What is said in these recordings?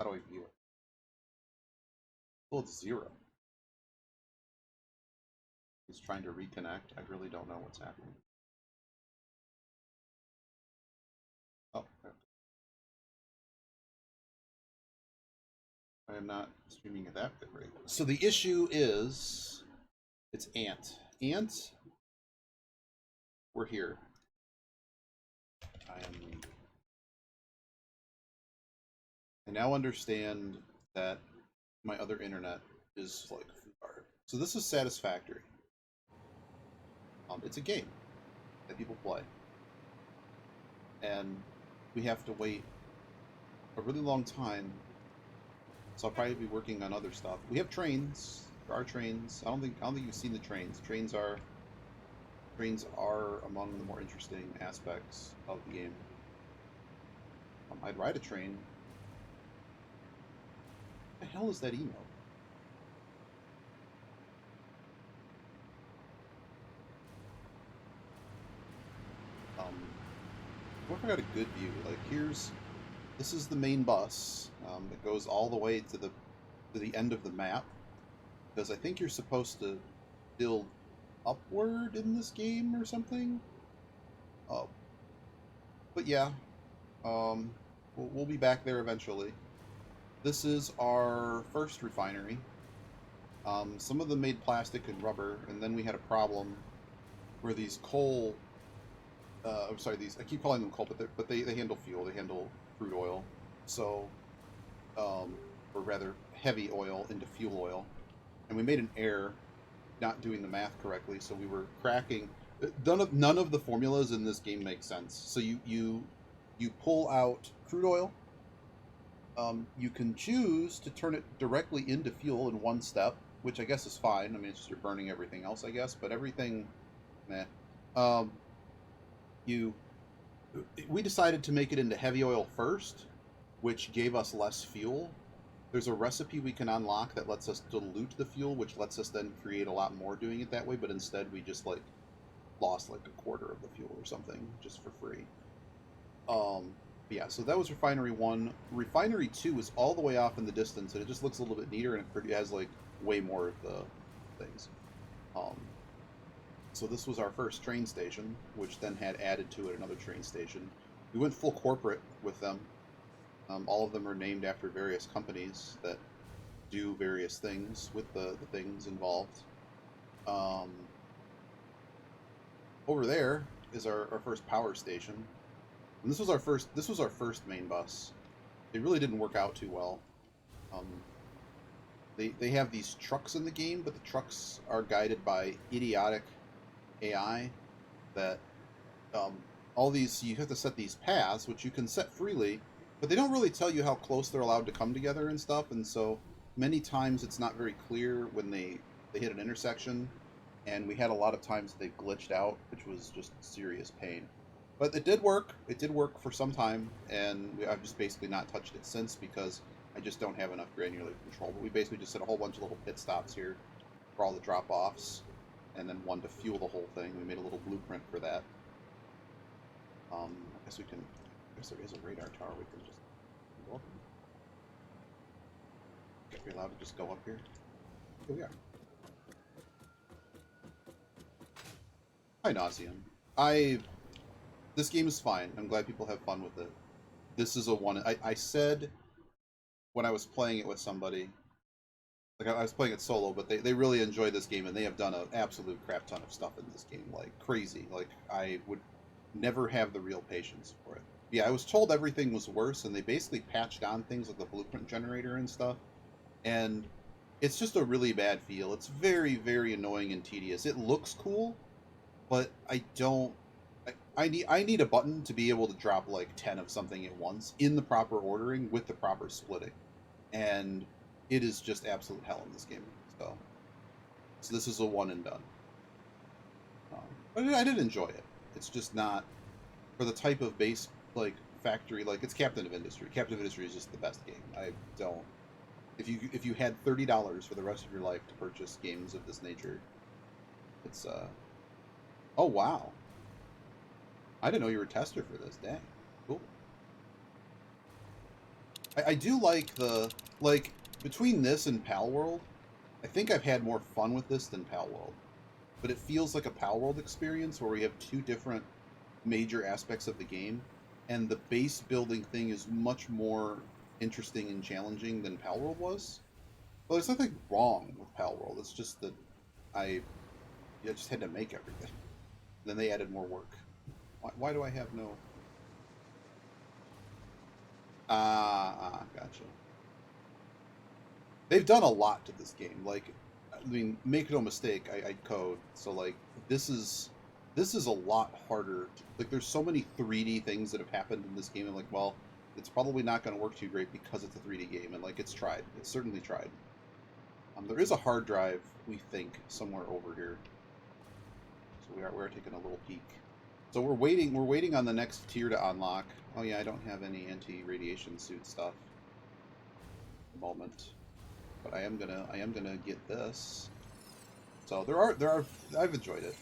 How do I view it? Well, it's 0. He's trying to reconnect. I really don't know what's happening. Oh, there. I am not streaming at that bit rate. So the issue is, it's Ant. Ant, we're here. I now understand that my other internet is like hard. So this is Satisfactory. It's a game that people play, and we have to wait a really long time. So I'll probably be working on other stuff. We have trains. There are trains. I don't think you've seen the trains. Trains are among the more interesting aspects of the game. I'd ride a train. What the hell is that email? What if I got a good view? Like this is the main bus. It goes all the way to the end of the map, because I think you're supposed to build upward in this game or something. But yeah, we'll be back there eventually. This is our first refinery. Some of them made plastic and rubber, and then we had a problem where these coal. I'm sorry, I keep calling them coal, but they handle fuel. They handle crude oil. So, or rather, heavy oil into fuel oil. And we made an error, not doing the math correctly. So we were cracking. None of the formulas in this game make sense. So you pull out crude oil. You can choose to turn it directly into fuel in one step, which I guess is fine. I mean, it's just you're burning everything else, I guess. But everything, meh. We decided to make it into heavy oil first, which gave us less fuel. There's a recipe we can unlock that lets us dilute the fuel, which lets us then create a lot more doing it that way, but instead we just like lost like a quarter of the fuel or something just for free. Yeah, so that was Refinery 1. Refinery 2 is all the way off in the distance, and it just looks a little bit neater, and it has like way more of the things. So this was our first train station, which then had added to it another train station. We went full corporate with them. All of them are named after various companies that do various things with the things involved. Over there is our first power station. And this was our first main bus. It really didn't work out too well. They have these trucks in the game, but the trucks are guided by idiotic AI that all these, you have to set these paths, which you can set freely, but they don't really tell you how close they're allowed to come together and stuff, and so many times it's not very clear when they hit an intersection, and we had a lot of times they glitched out, which was just serious pain. But it did work. It did work for some time, and I've just basically not touched it since because I just don't have enough granular control. But we basically just set a whole bunch of little pit stops here for all the drop-offs, and then one to fuel the whole thing. We made a little blueprint for that. I guess we can. I guess there is a radar tower we can just go up. Are we allowed to just go up here? Here we are. Hi, Nauseum. This game is fine. I'm glad people have fun with it. This is a one. I said when I was playing it with somebody, like I was playing it solo, but they really enjoy this game, and they have done an absolute crap ton of stuff in this game, like crazy. Like I would never have the real patience for it. Yeah, I was told everything was worse, and they basically patched on things like the blueprint generator and stuff, and it's just a really bad feel. It's very, very annoying and tedious. It looks cool, but I don't. I need a button to be able to drop like 10 of something at once in the proper ordering with the proper splitting, and it is just absolute hell in this game. So this is a one and done. But I did enjoy it. It's just not for the type of base like factory. Like it's Captain of Industry. Captain of Industry is just the best game. I don't. If you had $30 for the rest of your life to purchase games of this nature, it's Oh wow. I didn't know you were a tester for this. Dang. Cool. I do like the, like, between this and Pal World, I think I've had more fun with this than Pal World. But it feels like a Pal World experience where we have two different major aspects of the game, and the base building thing is much more interesting and challenging than Pal World was. Well, there's nothing wrong with Pal World. It's just that I, I just had to make everything. Then they added more work. Why do I have no... gotcha. They've done a lot to this game. Like, I mean, make no mistake, I code, so like this is a lot harder. Like, there's so many 3D things that have happened in this game, and like, well, it's probably not going to work too great because it's a 3D game, and like, it's tried. It's certainly tried. There is a hard drive, we think, somewhere over here. So we're taking a little peek. So we're waiting on the next tier to unlock. Oh yeah, I don't have any anti-radiation suit stuff at the moment. But I am gonna get this. So there are I've enjoyed it.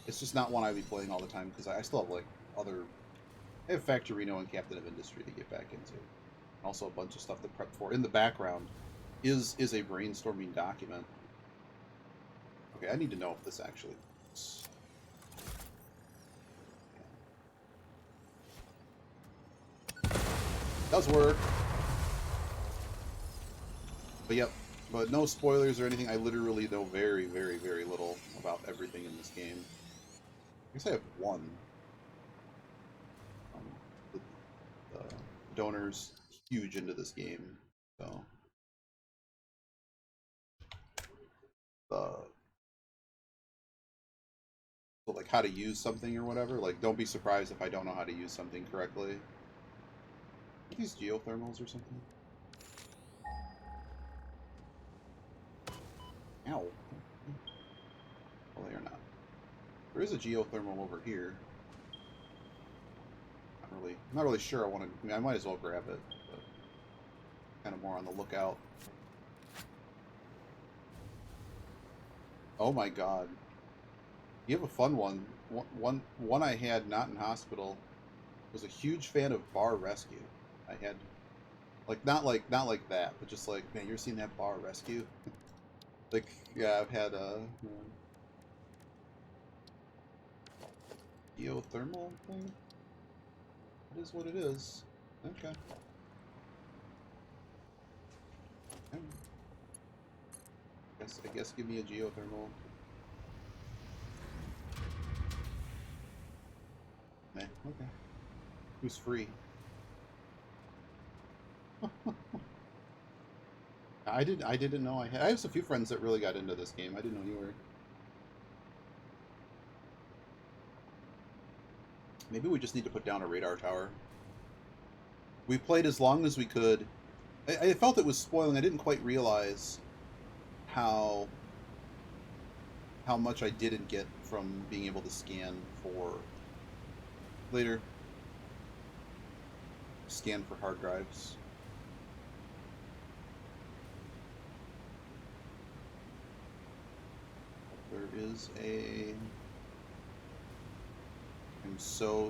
It's just not one I'd be playing all the time because I still have like other. I have Factorino and Captain of Industry to get back into. Also a bunch of stuff to prep for. In the background is a brainstorming document. Okay, I need to know if this actually works. Does work. But yep, but no spoilers or anything. I literally know very, very, very little about everything in this game. I guess I have one. The donor's huge into this game, so so like how to use something or whatever. Like, don't be surprised if I don't know how to use something correctly. Are these geothermals or something? Ow. Well, they are not. There is a geothermal over here. I'm not really sure I want to... I mean, I might as well grab it, but kind of more on the lookout. Oh my god. You have a fun one. One I had not in hospital was a huge fan of Bar Rescue. I had... Like, not like that, but just like, man, you ever seen that Bar Rescue? Like, yeah, I've had a geothermal thing. It is what it is. Okay. I guess give me a geothermal. Meh, okay. Who's free? I didn't know I had. I have a few friends that really got into this game. I didn't know you were. Maybe we just need to put down a radar tower. We played as long as we could. I felt it was spoiling. I didn't quite realize how much I didn't get from being able to scan for later. Scan for hard drives. There is a...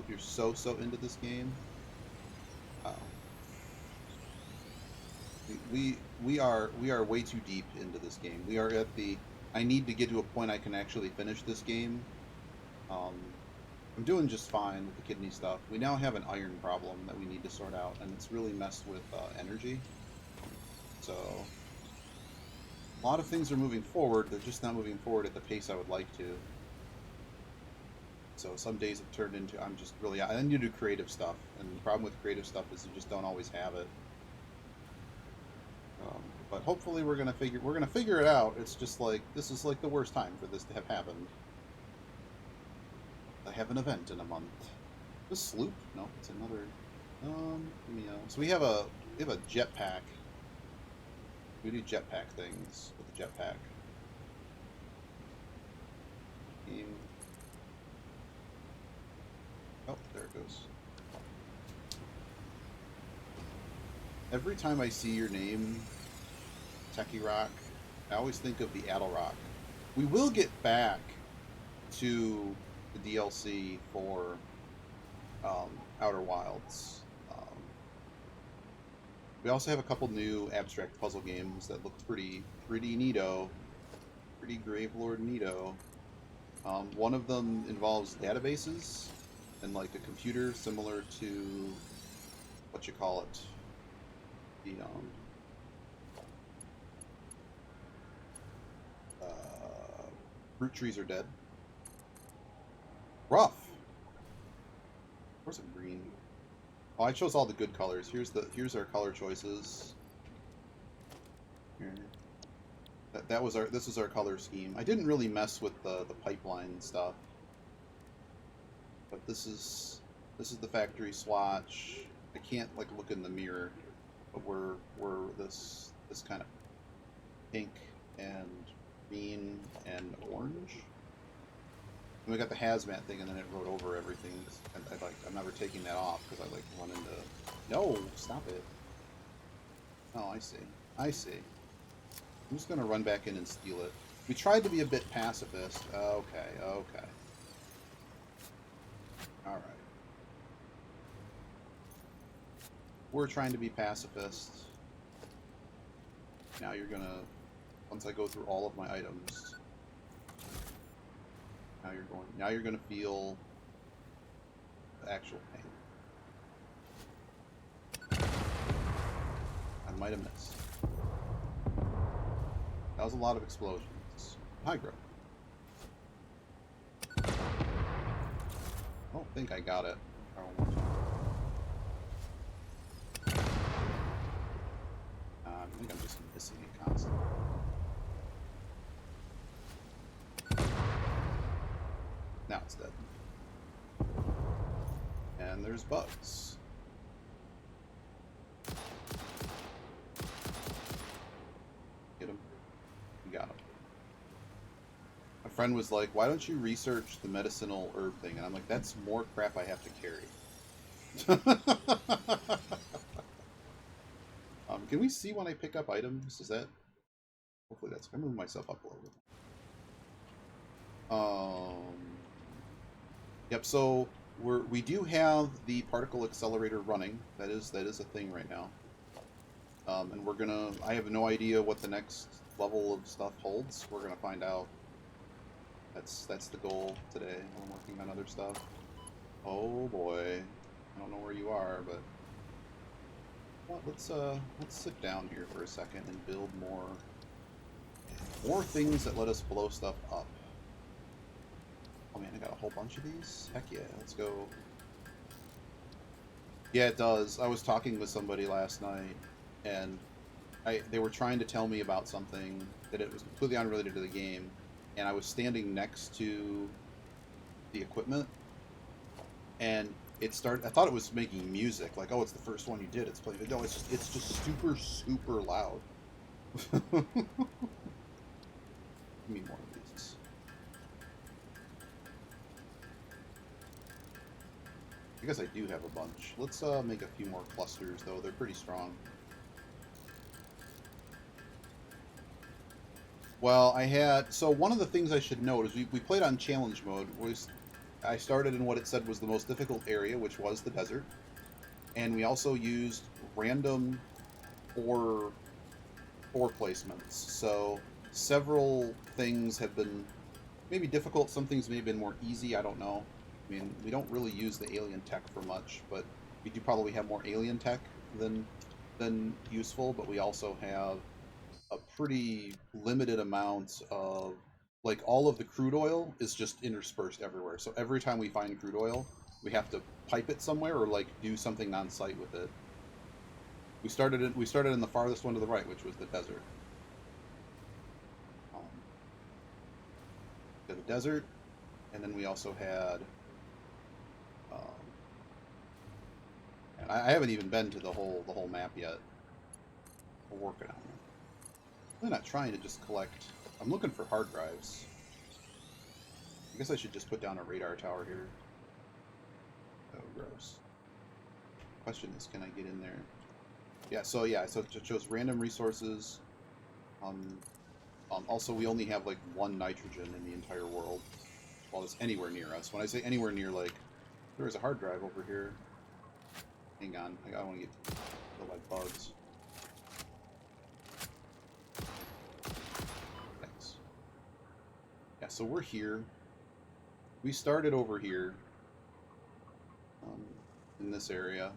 You're so into this game. Oh. We are way too deep into this game. We are at the... I need to get to a point I can actually finish this game. I'm doing just fine with the kidney stuff. We now have an iron problem that we need to sort out, and it's really messed with energy. So a lot of things are moving forward. They're just not moving forward at the pace I would like to. So some days have turned into I'm just really... I need to do creative stuff, and the problem with creative stuff is you just don't always have it. But hopefully we're gonna figure it out. It's just like this is like the worst time for this to have happened. I have an event in a month. This sloop? No, it's another. So we have a jetpack. We do jetpack things with the jetpack. Oh, there it goes. Every time I see your name, Techie Rock, I always think of the Addle Rock. We will get back to the DLC for Outer Wilds. We also have a couple new abstract puzzle games that look pretty neato, pretty Gravelord neato. One of them involves databases and like a computer similar to what you call it, the fruit trees are dead. Rough. Where's it green? Oh, I chose all the good colors. Here's our color choices. Here. This is our color scheme. I didn't really mess with the pipeline stuff, but this is the factory swatch. I can't like look in the mirror, but we're this kind of pink and green and orange. And we got the hazmat thing, and then it wrote over everything. And I'm never taking that off because I like run into. No, stop it. Oh, I see. I see. I'm just gonna run back in and steal it. We tried to be a bit pacifist. Okay, okay. All right. We're trying to be pacifist. Now you're gonna. Once I go through all of my items. Now you're gonna feel the actual pain. I might have missed. That was a lot of explosions. High growth. I don't think I got it. I think I'm just missing it constantly. Now it's dead. And there's bugs. Get him. We got him. My friend was like, why don't you research the medicinal herb thing? And I'm like, that's more crap I have to carry. Can we see when I pick up items? Is that... Hopefully that's... I'm moving myself up a little bit. Yep, so we do have the particle accelerator running. That is a thing right now. And we're gonna... I have no idea what the next level of stuff holds. We're gonna find out. That's the goal today. I'm working on other stuff. Oh boy. I don't know where you are, but... Well, let's sit down here for a second and build more things that let us blow stuff up. Oh man, I got a whole bunch of these? Heck yeah, let's go. Yeah, it does. I was talking with somebody last night, and they were trying to tell me about something that it was completely unrelated to the game, and I was standing next to the equipment, and it started. I thought it was making music, like, oh, it's the first one you did. It's playing. No, it's just super loud. Give me more of these. I guess I do have a bunch. Let's make a few more clusters, though. They're pretty strong. Well, so one of the things I should note is we played on challenge mode. I started in what it said was the most difficult area, which was the desert. And we also used random ore placements. So several things have been maybe difficult. Some things may have been more easy. I don't know. I mean, we don't really use the alien tech for much, but we do probably have more alien tech than useful. But we also have a pretty limited amount of, like, all of the crude oil is just interspersed everywhere. So every time we find crude oil, we have to pipe it somewhere or like do something on site with it. We started in the farthest one to the right, which was the desert. The desert, and then we also had. And I haven't even been to the whole map yet. We're working on it. I'm really not trying to just collect. I'm looking for hard drives. I guess I should just put down a radar tower here. Oh, gross. Question is, can I get in there? Yeah, so it shows random resources. Also, we only have like one nitrogen in the entire world. Well, it's anywhere near us. When I say anywhere near, like, there is a hard drive over here. Hang on, I want to get killed by bugs. Yeah, so we're here. We started over here. In this area.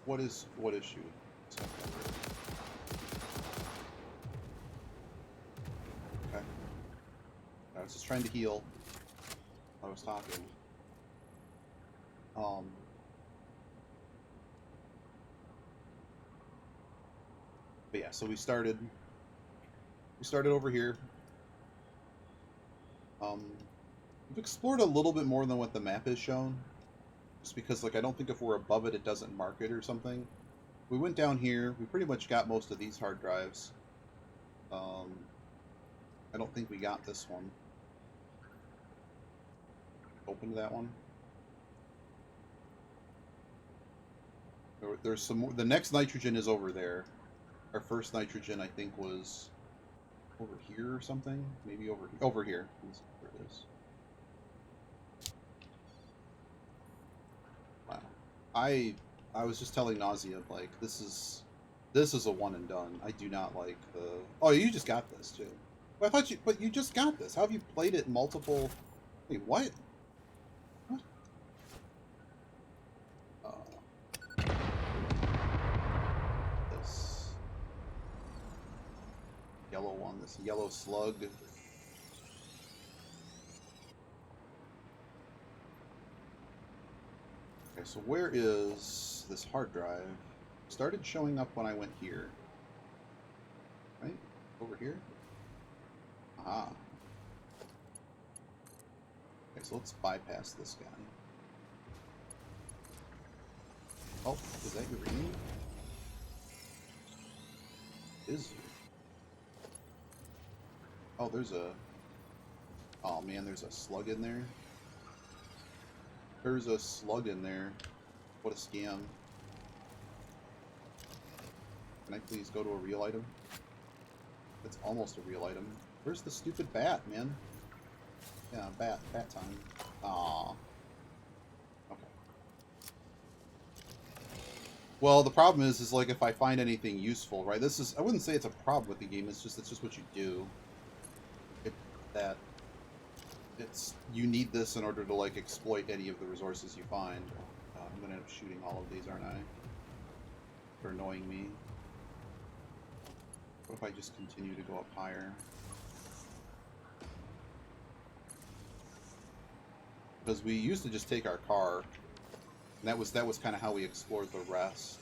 What is shooting? Okay. I was just trying to heal. I was talking. But yeah, so we started over here. We've explored a little bit more than what the map has shown. Just because, like, I don't think if we're above it, it doesn't mark it or something. We went down here. We pretty much got most of these hard drives. I don't think we got this one. Open that one. There's some more. The next nitrogen is over there. Our first nitrogen, I think, was over here or something. Maybe over here. Where it is. Wow. I was just telling Nausea, like, this is a one and done. I do not like the. Oh, you just got this too. But I thought but you just got this. How have you played it multiple? Wait, what? What? This yellow one. This yellow slug. Okay, so where is this hard drive? Started showing up when I went here. Right? Over here? Aha. Okay, so let's bypass this guy. Oh, is that your ring? Is you? Oh, there's a... Oh man, there's a slug in there. There's a slug in there. What a scam. Can I please go to a real item? That's almost a real item. Where's the stupid bat, man? Yeah, bat time. Aww. Okay. Well, the problem is like if I find anything useful, right? This is, I wouldn't say it's a problem with the game. It's just what you do. You need this in order to like exploit any of the resources you find. I'm gonna end up shooting all of these, aren't I? For annoying me. What if I just continue to go up higher? Because we used to just take our car, and that was kind of how we explored the rest.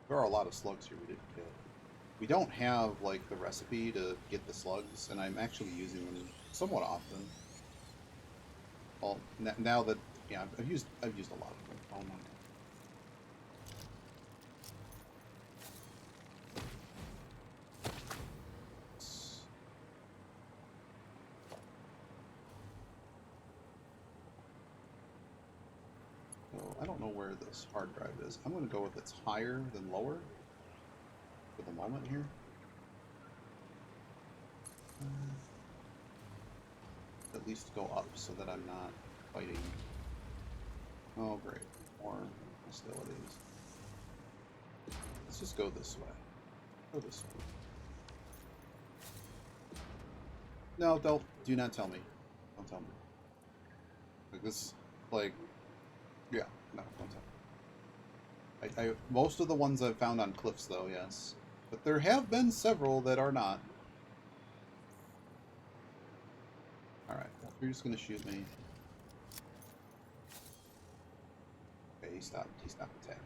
There are a lot of slugs here we didn't kill. We don't have like the recipe to get the slugs, and I'm actually using them somewhat often. Well, now that yeah, I've used a lot of them. Oh my. I don't know where this hard drive is. I'm going to go with it's higher than lower for the moment here. At least go up so that I'm not fighting. Oh great, more hostilities. Let's just go this way. Go this way. No, do not tell me. Don't tell me. Like this, like, yeah, no, don't tell me. Most of the ones I've found on cliffs, though, yes. But there have been several that are not. Alright, well, you're just gonna shoot me. Okay, he stopped attacking.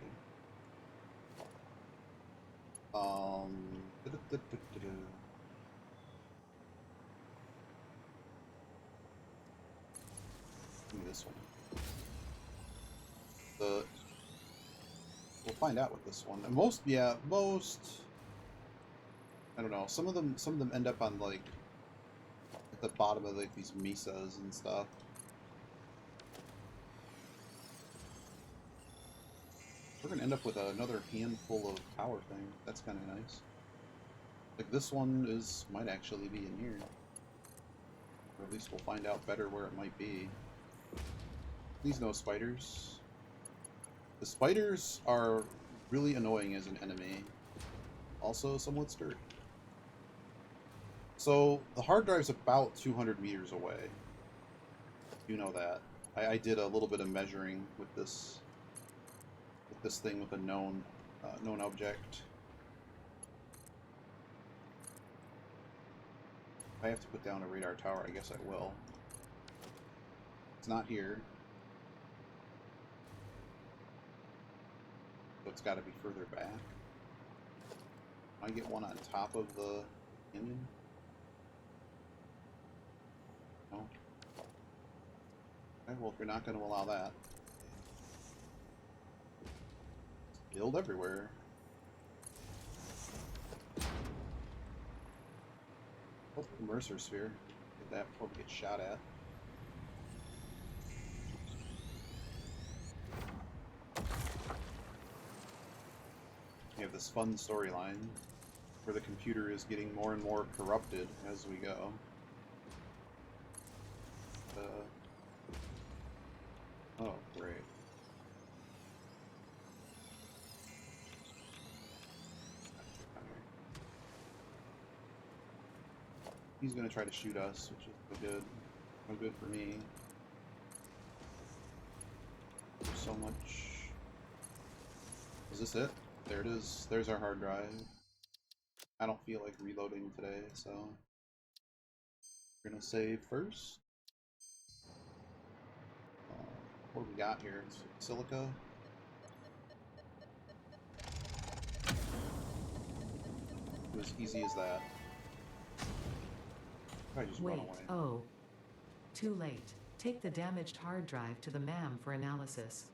Give me this one. We'll find out with this one. And most, I don't know. Some of them end up on like at the bottom of like these mesas and stuff. We're gonna end up with another handful of power thing. That's kind of nice. Like this one might actually be in here, or at least we'll find out better where it might be. Please no spiders. The spiders are really annoying as an enemy. also somewhat sturdy. So the hard drive's about 200 meters away. You know that. I did a little bit of measuring with this thing with a known object. If I have to put down a radar tower, I guess I will. It's not here. So it's got to be further back. Can I get one on top of the canyon? No. Okay, well, if you're not going to allow that. Build everywhere. Oh, the Mercer Sphere. Get that before we get shot at. We have this fun storyline where the computer is getting more and more corrupted as we go. Oh, great. He's going to try to shoot us, which is no good. No good for me. There's so much. Is this it? There it is. There's our hard drive. I don't feel like reloading today, so we're going to save first. What do we got here? It's silica. It was easy as that. I just run away. Oh. Too late. Take the damaged hard drive to the MAM for analysis.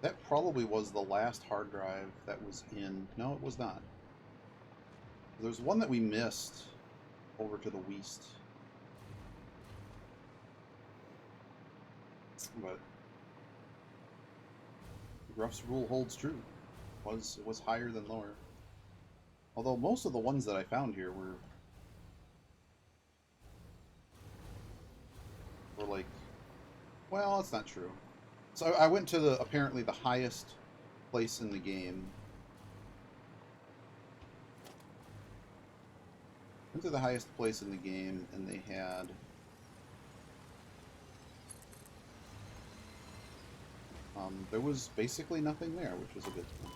That probably was the last hard drive that was in... No, it was not. There's one that we missed over to the west. But Gruff's rule holds true. It was higher than lower. Although most of the ones that I found here were like, well, that's not true. So I went to the apparently the highest place in the game. Went to the highest place in the game, and they had there was basically nothing there, which was a good thing.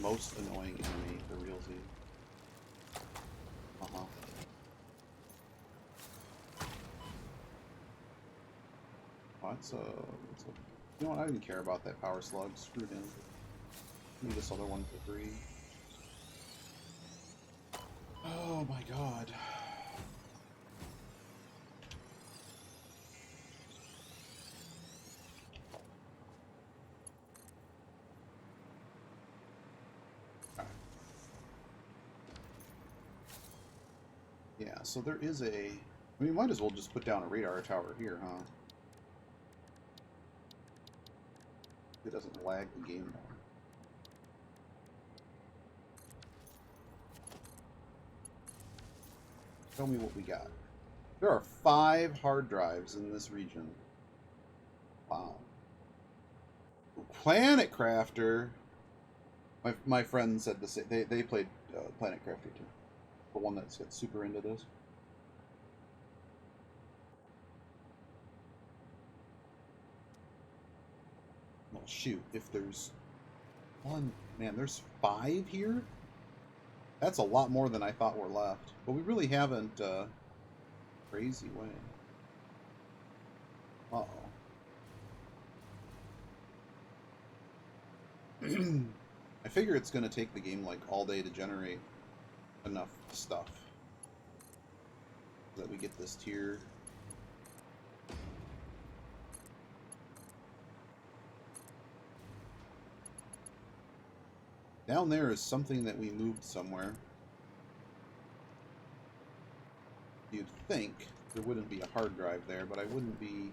Most annoying enemy for realsy. You know what? I didn't care about that power slug. Screw him. Need this other one for free. Oh my god. Yeah, so there is a... I mean, we might as well just put down a radar tower here, huh? It doesn't lag the game more. Tell me what we got. There are 5 hard drives in this region. Wow. Planet Crafter. My friend said the same. They played Planet Crafter too. The one that's got super into this. Well, shoot. If there's one, man, there's 5 here. That's a lot more than I thought were left. But we really haven't. Crazy way. Uh-oh. I figure it's going to take the game like all day to generate enough stuff that we get this tier. Down there is something that we moved somewhere. You'd think there wouldn't be a hard drive there, but I wouldn't be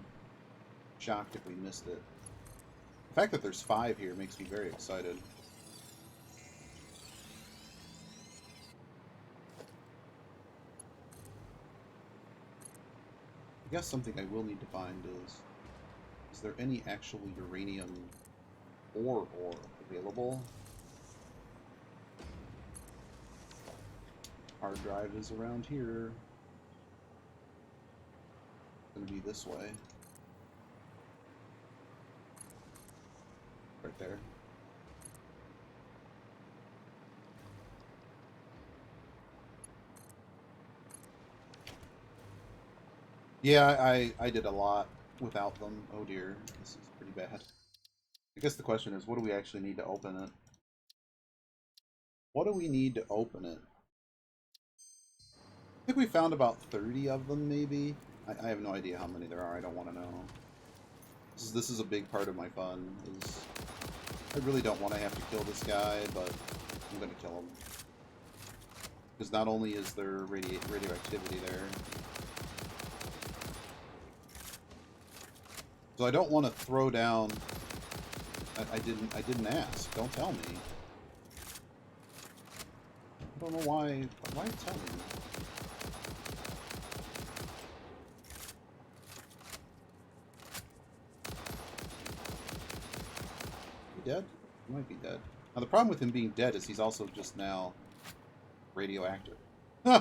shocked if we missed it. The fact that there's 5 here makes me very excited. I guess something I will need to find is there any actual uranium ore available? Hard drive is around here. It's gonna be this way. Right there. Yeah, I did a lot without them. Oh dear, this is pretty bad. I guess the question is, what do we actually need to open it? What do we need to open it? I think we found about 30 of them, maybe? I have no idea how many there are. I don't want to know. This is a big part of my fun. I really don't want to have to kill this guy, but I'm going to kill him. Because not only is there radioactivity there, so I don't want to throw down. I didn't ask. Don't tell me. I don't know why. Why tell me? He dead? He might be dead. Now the problem with him being dead is he's also just now radioactive. These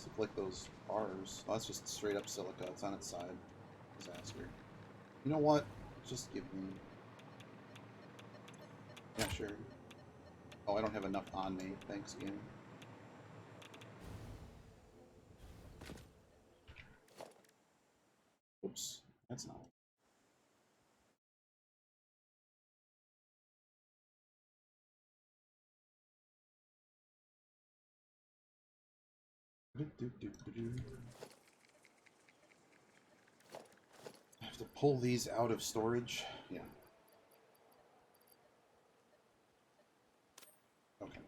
look like those bars. Oh, that's just straight up silica. It's on its side. Disaster. You know what? Just give me... Yeah, sure. Oh, I don't have enough on me. Thanks, game. Oops. That's not... I have to pull these out of storage. Yeah. Okay.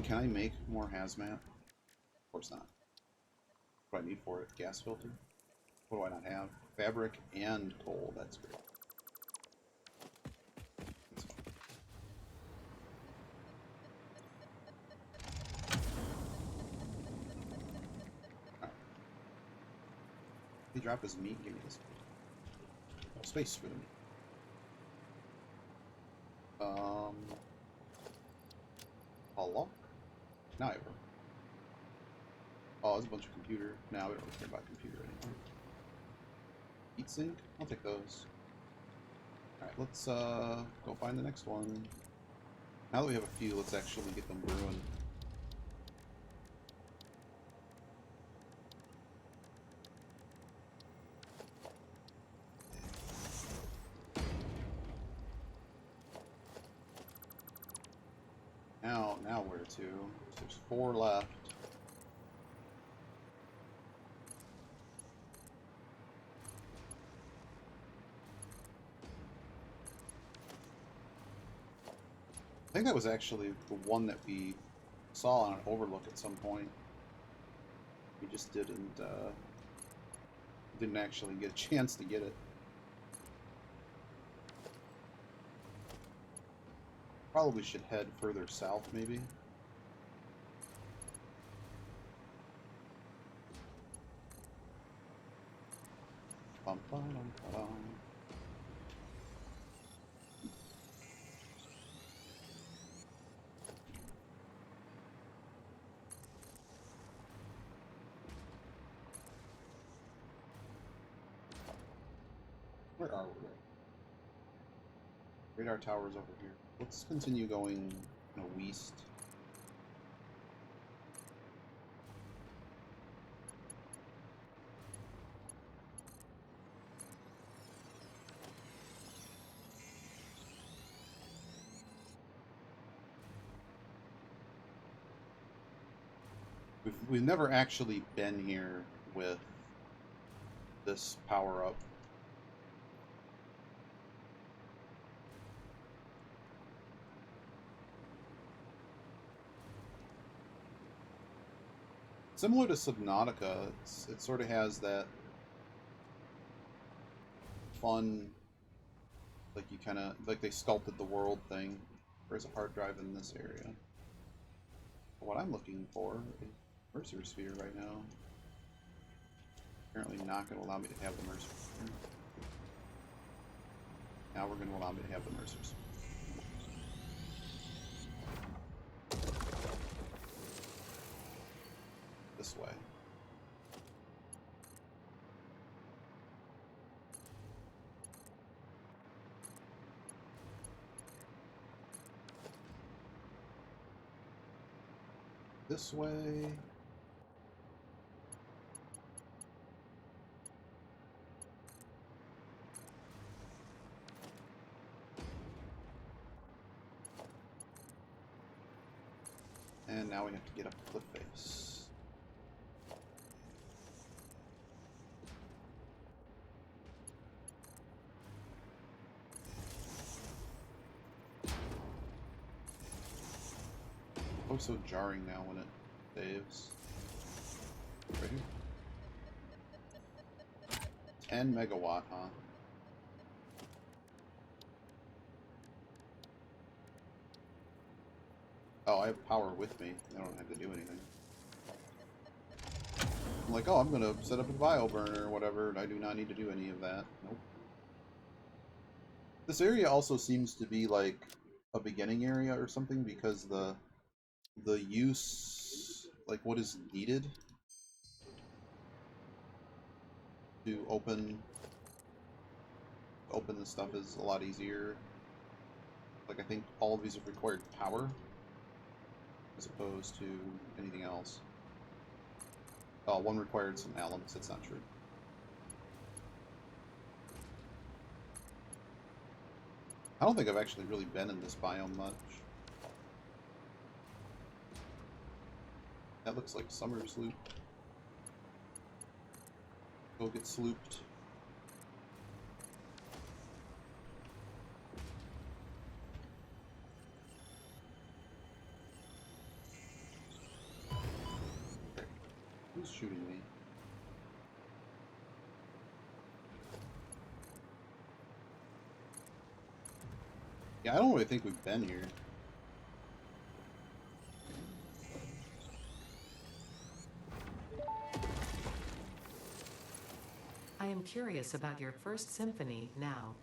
Can I make more hazmat? Of course not. What do I need for it? Gas filter? What do I not have? Fabric and coal. That's great. That's fine. Alright. He drop his meat. Give me this. Oh, space for the meat. Hello? Now I work. Oh, there's a bunch of computer. Now we don't really care about computer anymore. Heatsink? I'll take those. Alright, let's go find the next one. Now that we have a few, let's actually get them brewing. Now where to? There's 4 left. I think that was actually the one that we saw on an overlook at some point. We just didn't actually get a chance to get it. Probably should head further south, maybe. Bum, bum, bum, bum. Where are we? Radar tower's over here. Let's continue going, west. We've never actually been here with this power up. Similar to Subnautica, it sort of has that fun, like you kind of, like they sculpted the world thing. There's a hard drive in this area. But what I'm looking for is Mercer Sphere right now. Apparently not going to allow me to have the Mercers. Now we're going to allow me to have the Mercers. This way. This way. And now we have to get up the cliff face. Oh, so jarring now when it saves. Right here. 10 megawatt, huh? Oh, I have power with me. I don't have to do anything. I'm like, oh, I'm gonna set up a bio burner or whatever, and I do not need to do any of that. Nope. This area also seems to be like a beginning area or something because the use, like what is needed to open this stuff is a lot easier. Like I think all of these have required power as opposed to anything else. Oh, one required some alums. That's not true. I don't think I've actually really been in this biome much. That looks like summer sloop. Go get slooped. Who's shooting me? Yeah, I don't really think we've been here. I am curious about your first symphony now.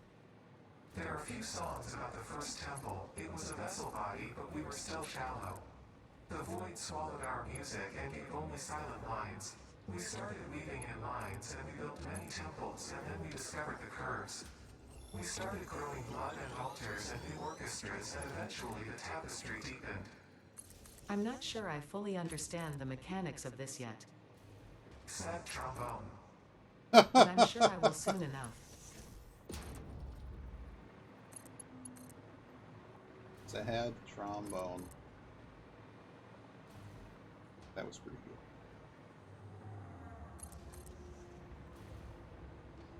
There are a few songs about the first temple. It was a vessel body, but we were still shallow. The void swallowed our music and gave only silent lines. We started weaving in lines, and we built many temples, and then we discovered the curves. We started growing blood and altars and new orchestras, and eventually the tapestry deepened. I'm not sure I fully understand the mechanics of this yet, Said trombone. but I'm sure I will soon enough. Sad trombone. That was pretty good.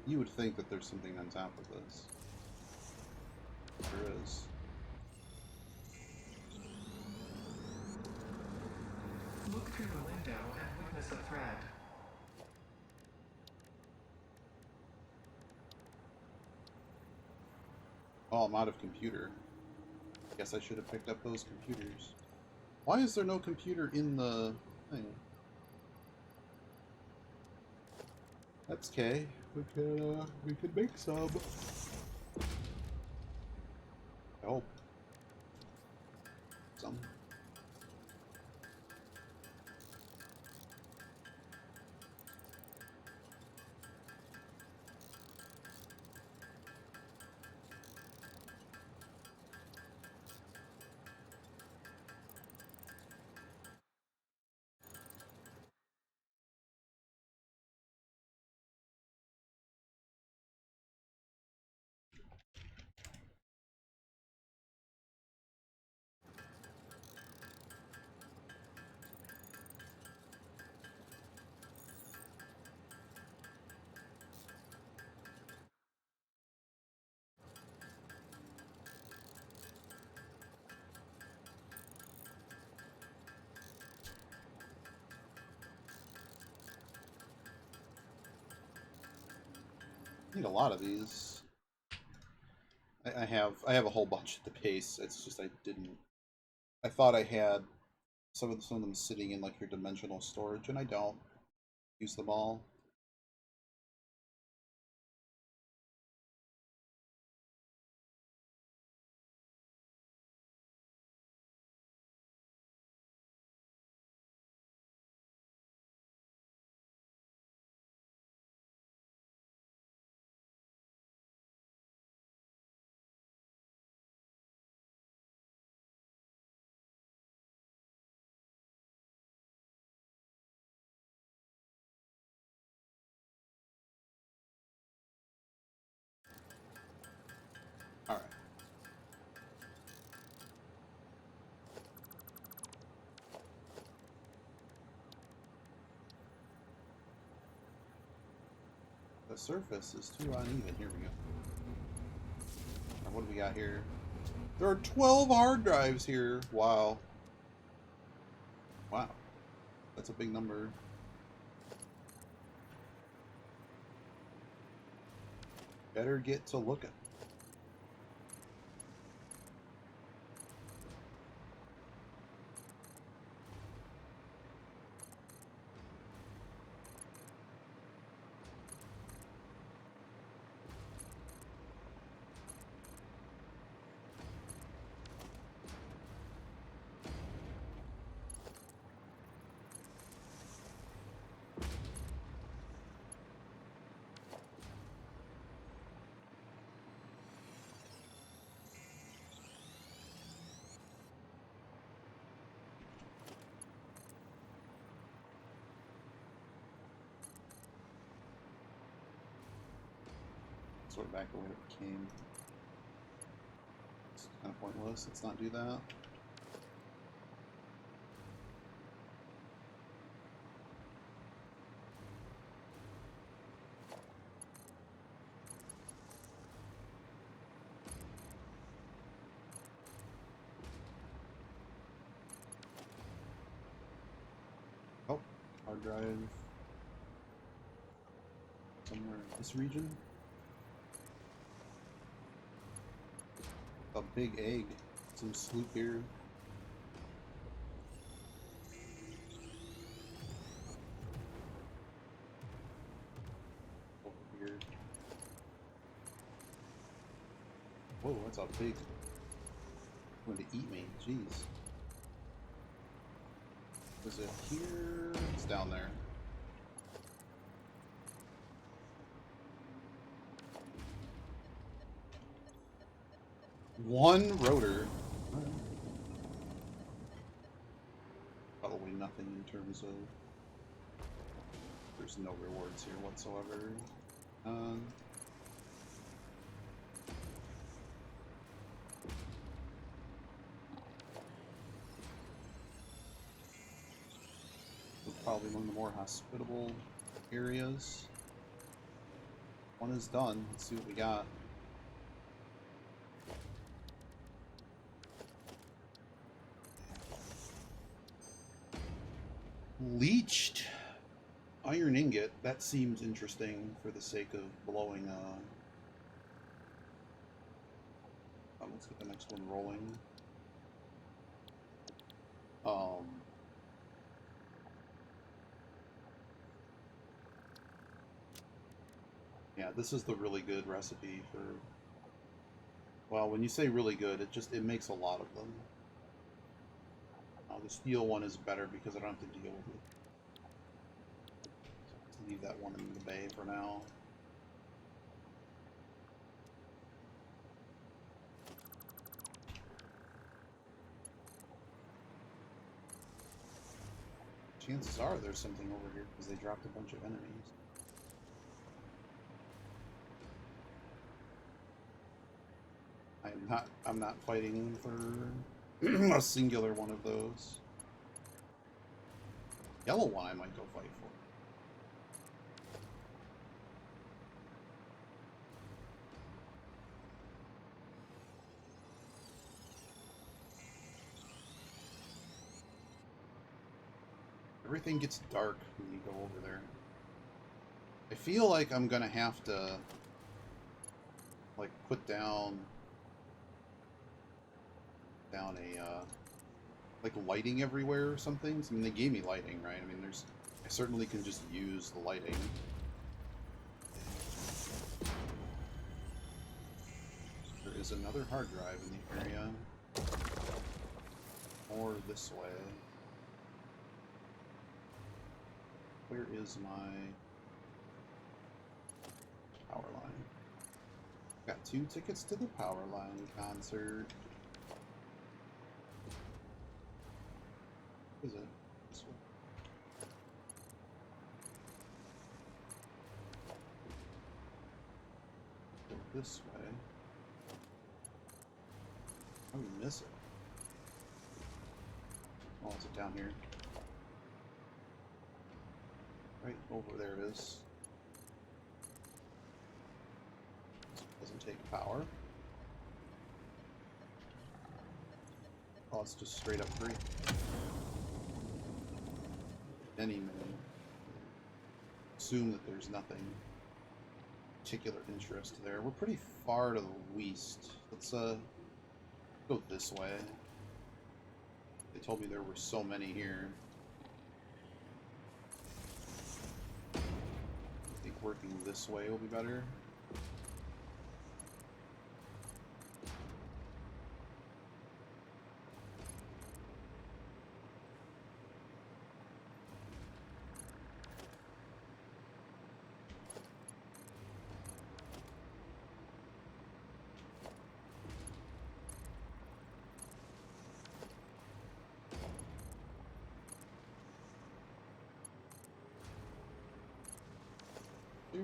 You would think that there's something on top of this. There is. Look through the window and witness a thread. Oh, I'm out of computer. Guess I should have picked up those computers. Why is there no computer in the thing? That's okay. We could make some. I hope. Some. I need a lot of these. I have a whole bunch at the base. It's just I didn't. I thought I had some of them sitting in like your dimensional storage, and I don't use them all. The surface is too uneven. Here we go. Now, what do we got here? There are 12 hard drives here. Wow. Wow. That's a big number. Better get to looking. Sort of back the way it came. It's kind of pointless. Let's not do that. Oh, hard drive. Somewhere in this region. A big egg. Some sloop here. Over here. Whoa, that's a big. Going to eat me. Jeez. Is it here? It's down there. One rotor. Probably nothing in terms of. There's no rewards here whatsoever. Probably one of the more hospitable areas. One is done. Let's see what we got. Leached iron ingot. That seems interesting for the sake of blowing. Let's get the next one rolling. Yeah, this is the really good recipe for. Well, when you say really good, it makes a lot of them. The steel one is better because I don't have to deal with it. So leave that one in the bay for now. Chances are there's something over here because they dropped a bunch of enemies. I'm not fighting for a singular one of those. Yellow one I might go fight for. Everything gets dark when you go over there. I feel like I'm gonna have to like put down a like lighting everywhere or something. I mean, they gave me lighting, right? I mean, I certainly can just use the lighting. There is another hard drive in the area. More this way. Where is my power line? Got 2 tickets to the Power Line concert. Is it this way? Go this way. Oh, you miss it. Oh, is it down here? Right over there it is. take power. Oh, it's just straight up free. Many assume that there's nothing particular interest there. We're pretty far to the west. Let's go this way. They told me there were so many here. I think working this way will be better. Here.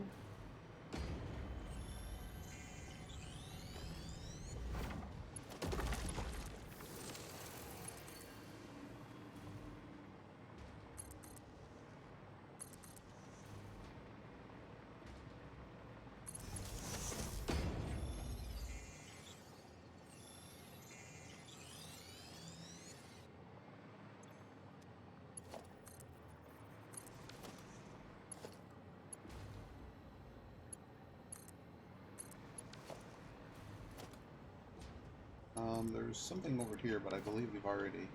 There's something over here, but I believe we've already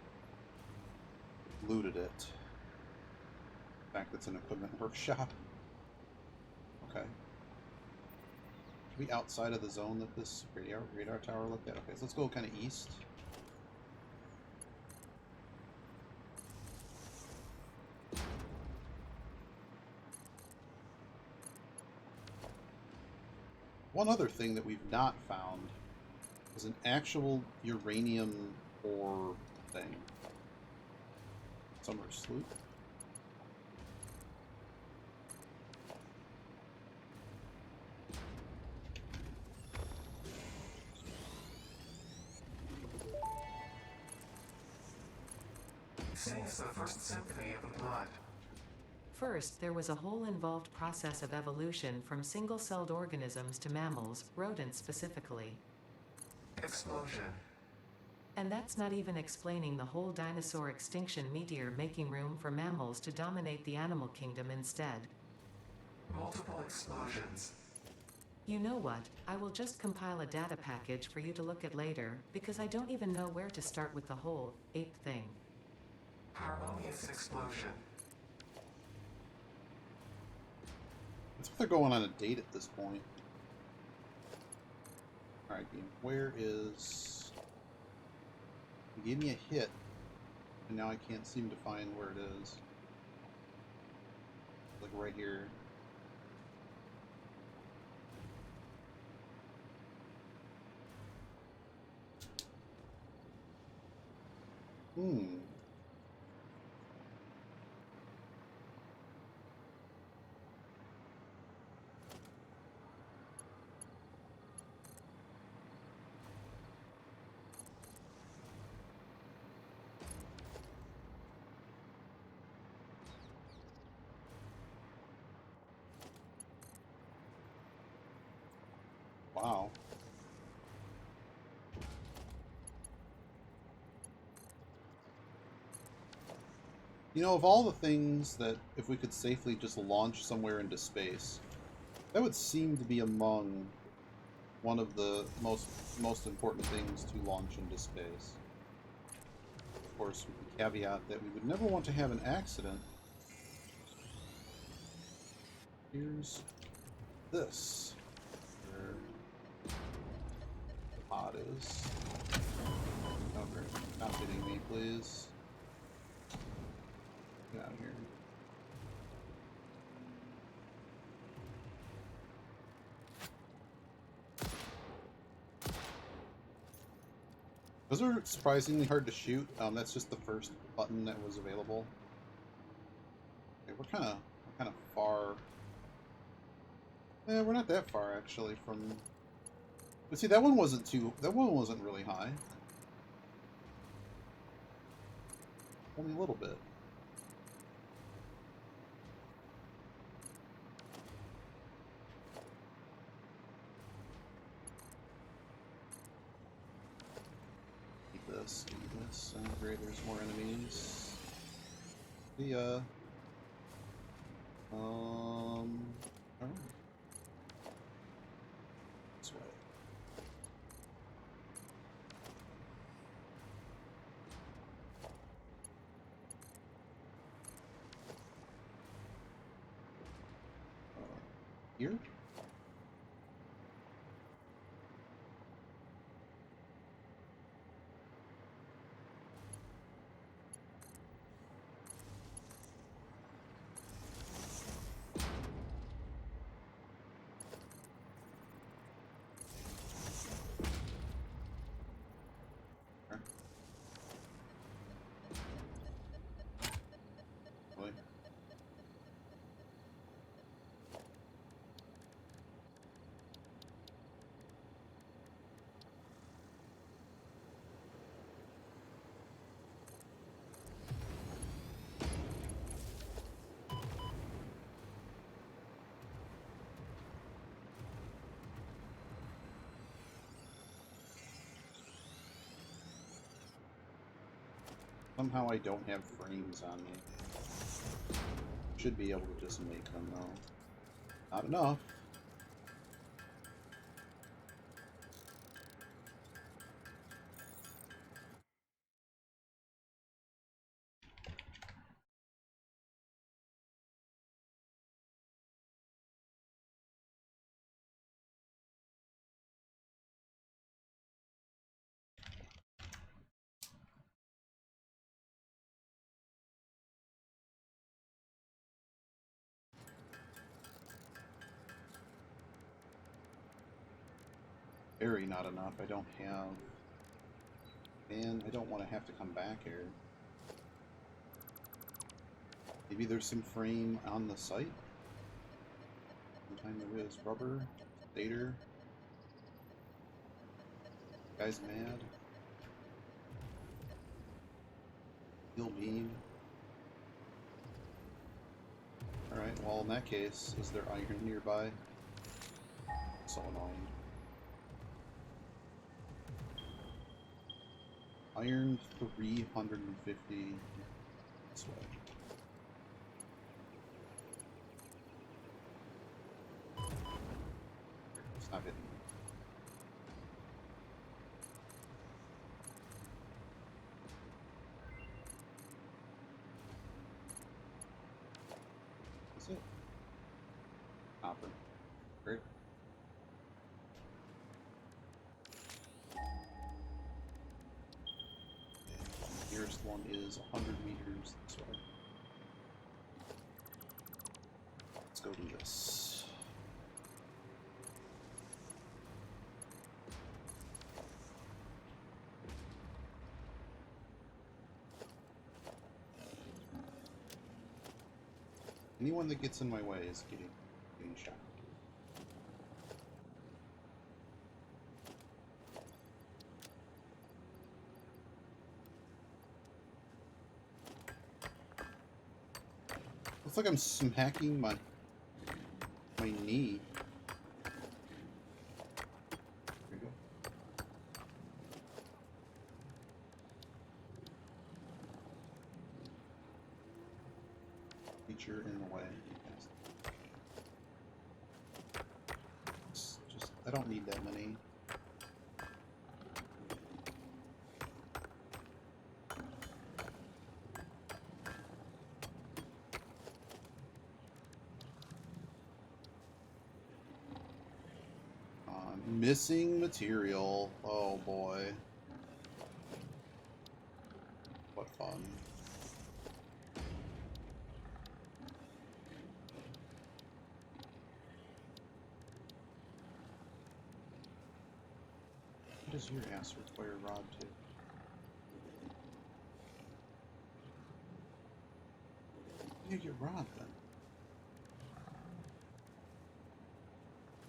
looted it. In fact, it's an equipment workshop. Okay. Are we outside of the zone that this radar tower looked at? Okay, so let's go kind of east. One other thing that we've not found is an actual uranium ore thing. Summer sloop. Sings the first symphony of the blood. First, there was a whole involved process of evolution from single-celled organisms to mammals, rodents specifically. Explosion. And that's not even explaining the whole dinosaur extinction meteor making room for mammals to dominate the animal kingdom instead. Multiple explosions. You know what? I will just compile a data package for you to look at later, because I don't even know where to start with the whole ape thing. Harmonious explosion. It's like they're going on a date at this point. Alright, game. Where is... You gave me a hit, and now I can't seem to find where it is. Like right here. Wow. You know, of all the things that, if we could safely just launch somewhere into space, that would seem to be among one of the most important things to launch into space. Of course, with the caveat that we would never want to have an accident. Here's this. Where the pod is. Oh, great. Not hitting me, please. Get out of here. Those are surprisingly hard to shoot. That's just the first button that was available. Okay, we're kind of far. Yeah, we're not that far actually from. But see, that one wasn't really high. Only a little bit. Sounds great, there's more enemies. Yeah. Alright. This way. Here? Really? Somehow I don't have frames on me. Should be able to just make them though. Not enough. Very not enough. I don't have... Man, I don't want to have to come back here. Maybe there's some frame on the site? Sometime there is. Rubber. Stator. Guy's mad. Steel beam. Alright, well in that case, is there iron nearby? So annoying. Iron 350 this way. It's not hitting me. Is it? Copper. Great. The nearest one is 100 meters this way. Let's go do this. Anyone that gets in my way is getting shot. Looks like I'm smacking my knee. There you go. Feature in the way. Just I don't need that many. Missing material. Oh boy. What fun. What does your ass require rod to? Yeah, your rod then.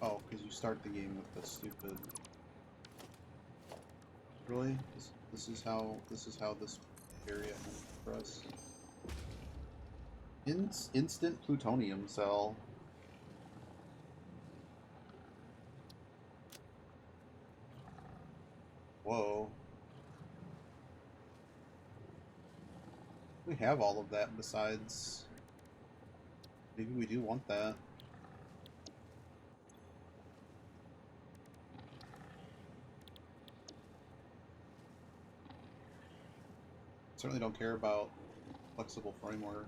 Oh, because you start the game with the stupid. Really? This is how this area ends for us. Instant plutonium cell. Whoa. We have all of that besides... Maybe we do want that. Certainly don't care about flexible frameworks.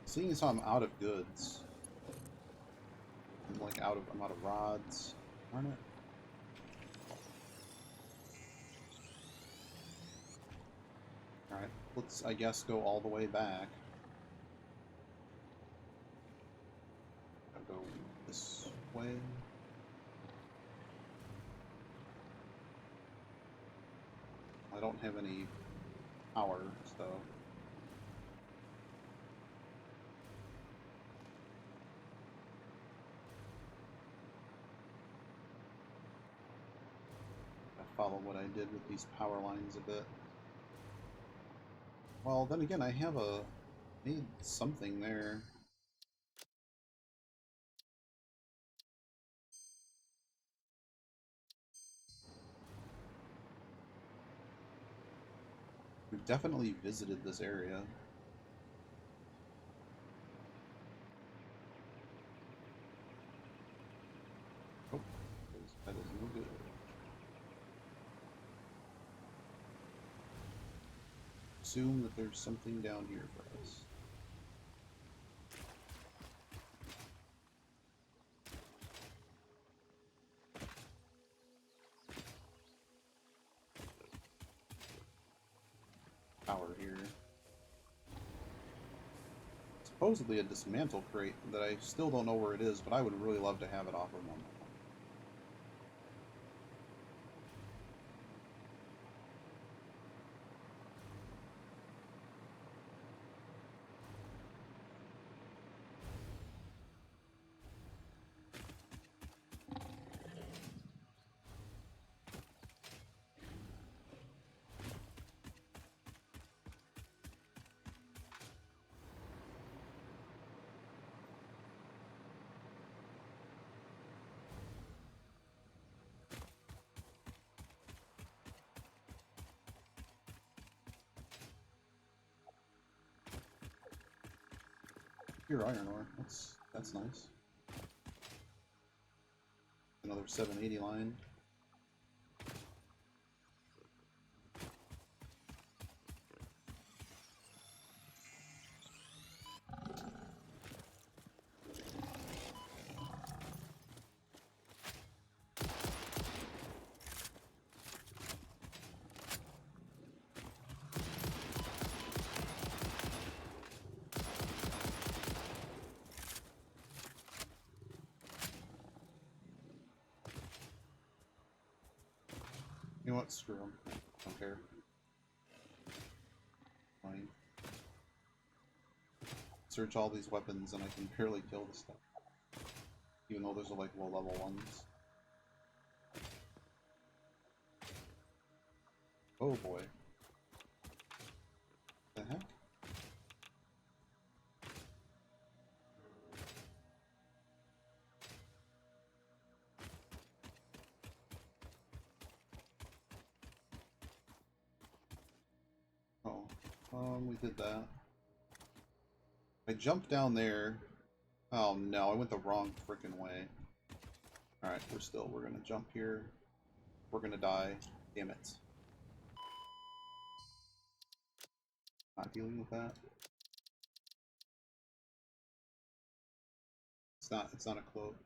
Seeing as how I'm out of goods, I'm like I'm out of rods, aren't it? Alright, let's, I guess, go all the way back. I'll go this way. I don't have any power, so... follow what I did with these power lines a bit. Well, then again, I have a... need something there. We've definitely visited this area. Oh, that is no good. Assume that there's something down here for us. Power here. Supposedly a dismantle crate that I still don't know where it is, but I would really love to have it off of one. Pure iron ore. That's nice. Another 780 line. You know what? Screw them. Don't care. Fine. Search all these weapons and I can barely kill this stuff. Even though there's like low level ones. Oh boy. The heck? Oh, we did that. I jumped down there. Oh no, I went the wrong frickin' way. Alright, we're gonna jump here. We're gonna die. Damn it. Not dealing with that. It's not a cloak.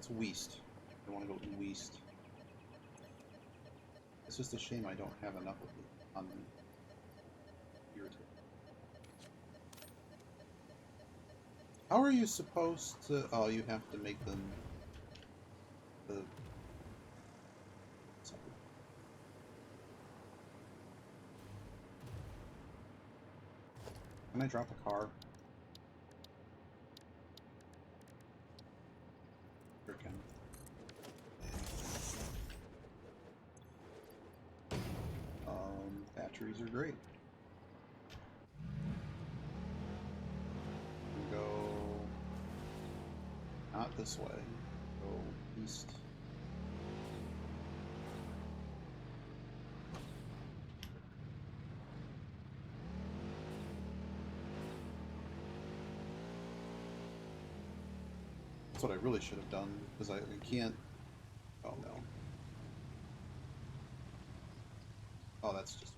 That's West. I want to go West. It's just a shame I don't have enough of it on me. Irritating. How are you supposed to... Oh, you have to make them... The... Sorry. Can I drop a car? Sure can. Batteries are great. Go... Not this way. Go east. That's what I really should have done, because I can't... Oh no. Oh, that's just...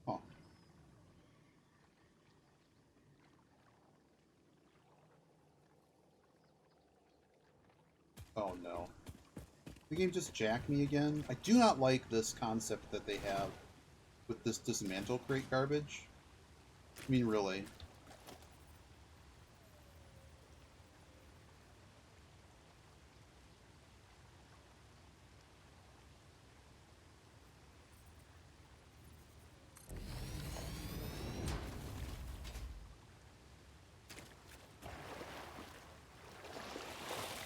Oh. Oh no. The game just jacked me again. I do not like this concept that they have with this dismantle crate garbage. I mean, really.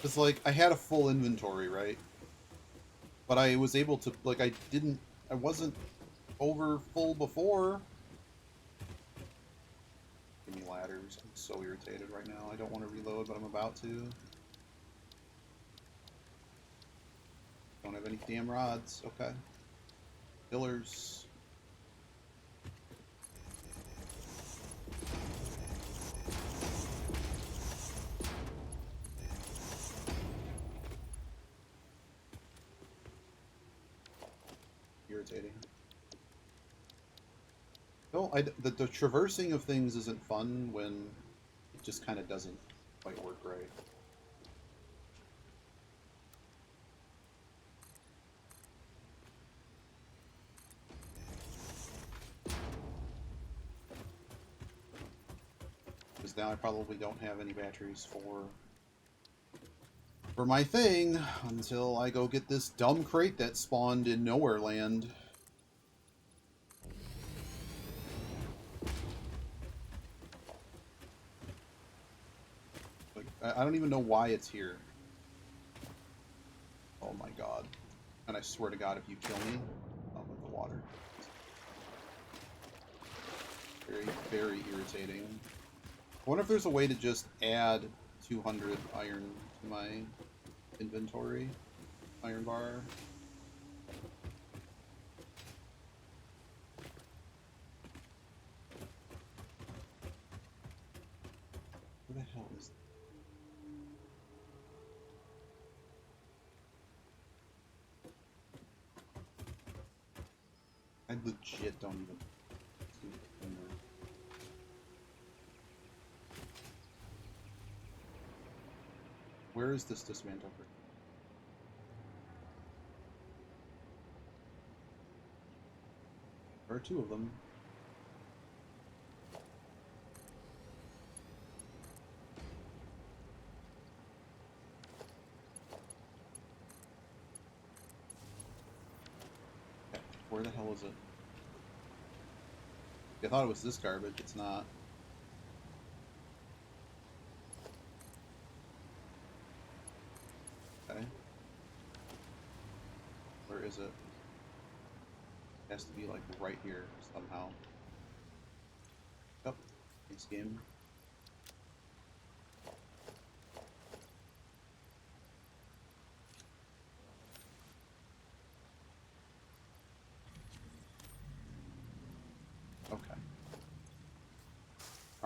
It's like, I had a full inventory, right? But I was able to, like, I wasn't over full before. Give me ladders. I'm so irritated right now. I don't want to reload, but I'm about to. Don't have any damn rods. Okay. Pillars. Irritating. No, the traversing of things isn't fun when it just kind of doesn't quite work right. Because now I probably don't have any batteries for my thing until I go get this dumb crate that spawned in Nowhere Land. Like, I don't even know why it's here. Oh my god. And I swear to god, if you kill me, I'll with the water. Very, very irritating. I wonder if there's a way to just add 200 iron to my inventory. Iron bar. Where the hell is... I legit don't even... Where is this dismantle crate? There are two of them. Okay, where the hell is it? I thought it was this garbage, it's not. Okay. Where is it? It has to be like right here somehow. Yep. Thanks, game.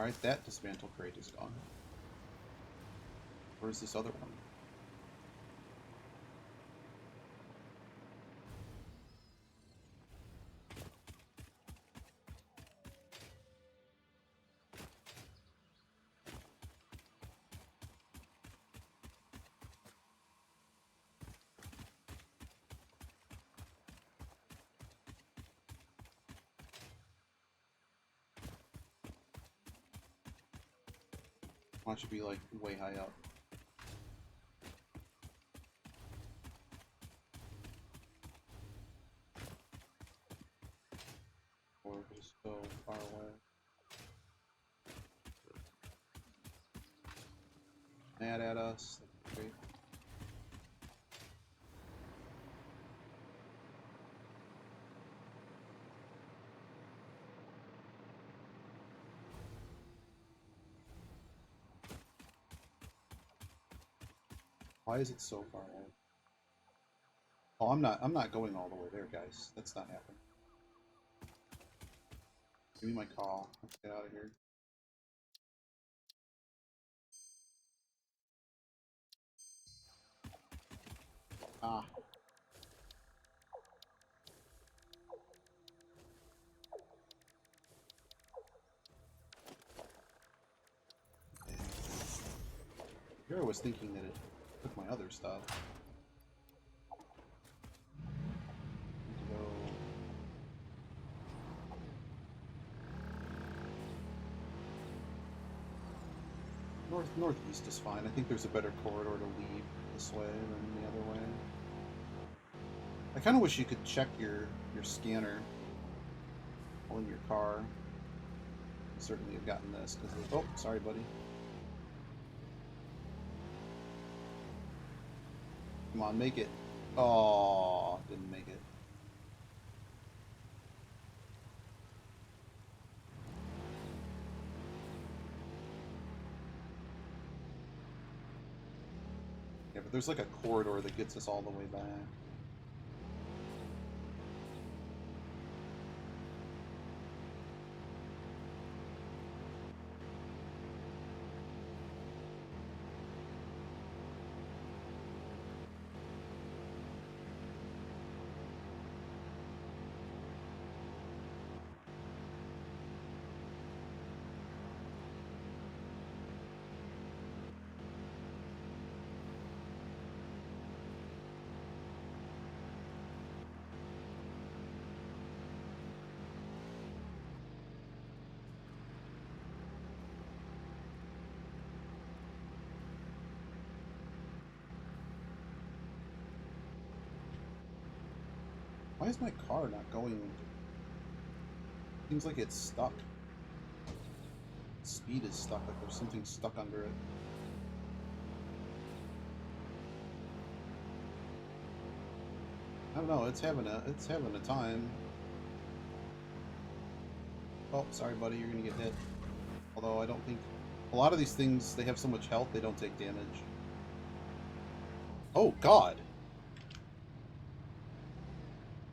Alright, that dismantle crate is gone. Where's this other one? Why don't you be like way high up? Or just so far away. Mad at us. That's great. Why is it so far away? Oh, I'm not going all the way there, guys. That's not happening. Give me my call. Let's get out of here. Ah. Here I was thinking that it took my other stuff. Go. Northeast is fine. I think there's a better corridor to leave this way than the other way. I kind of wish you could check your scanner while in your car. You certainly have gotten this because oh, sorry, buddy. Come on, make it. Oh, didn't make it. Yeah, but there's like a corridor that gets us all the way back. Why is my car not going? Seems like it's stuck. Speed is stuck, like there's something stuck under it. I don't know, it's having a time. Oh, sorry buddy, you're gonna get hit. Although I don't think a lot of these things, they have so much health they don't take damage. Oh god!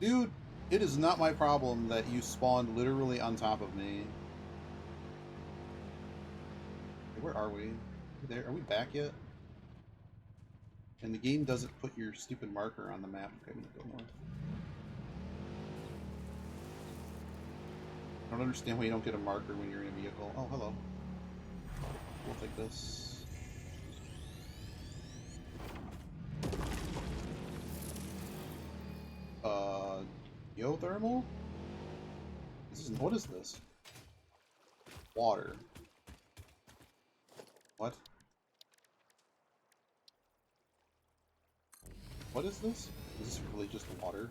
Dude, it is not my problem that you spawned literally on top of me. Where are we? There? Are we back yet? And the game doesn't put your stupid marker on the map. Okay, I'm gonna go north. I don't understand why you don't get a marker when you're in a vehicle. Oh, hello. We'll take this. Geothermal? What is this? Water. What? What is this? Is this really just water?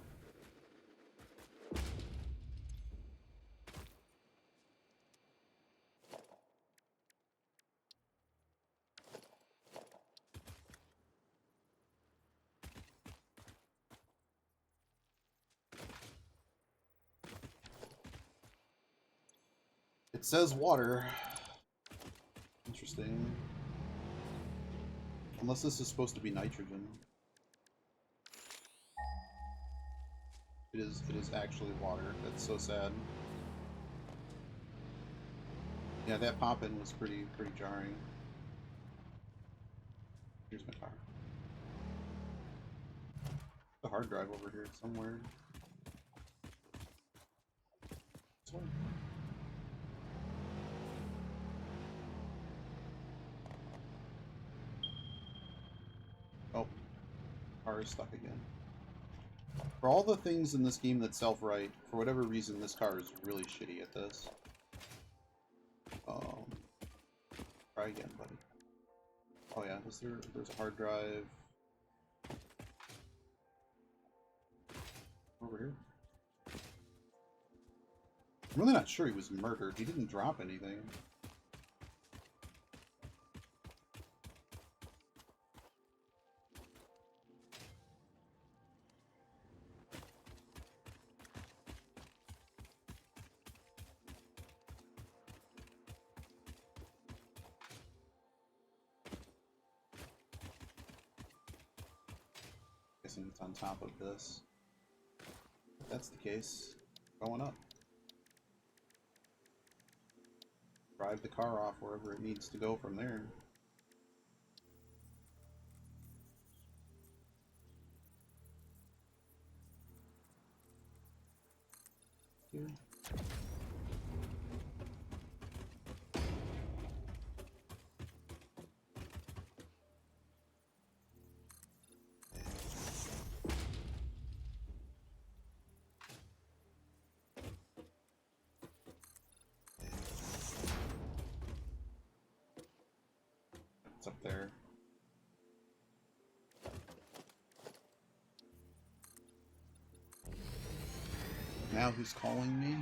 It says water. Interesting. Unless this is supposed to be nitrogen. It is actually water. That's so sad. Yeah, that pop-in was pretty jarring. Here's my car. The hard drive over here somewhere. This way. Oh, car is stuck again. For all the things in this game that self-right, for whatever reason, this car is really shitty at this. Try again, buddy. Oh yeah, there's a hard drive over here. I'm really not sure he was murdered. He didn't drop anything. Guessing it's on top of this. If that's the case, going up. Drive the car off wherever it needs to go from there. Here. It's up there. Now who's calling me?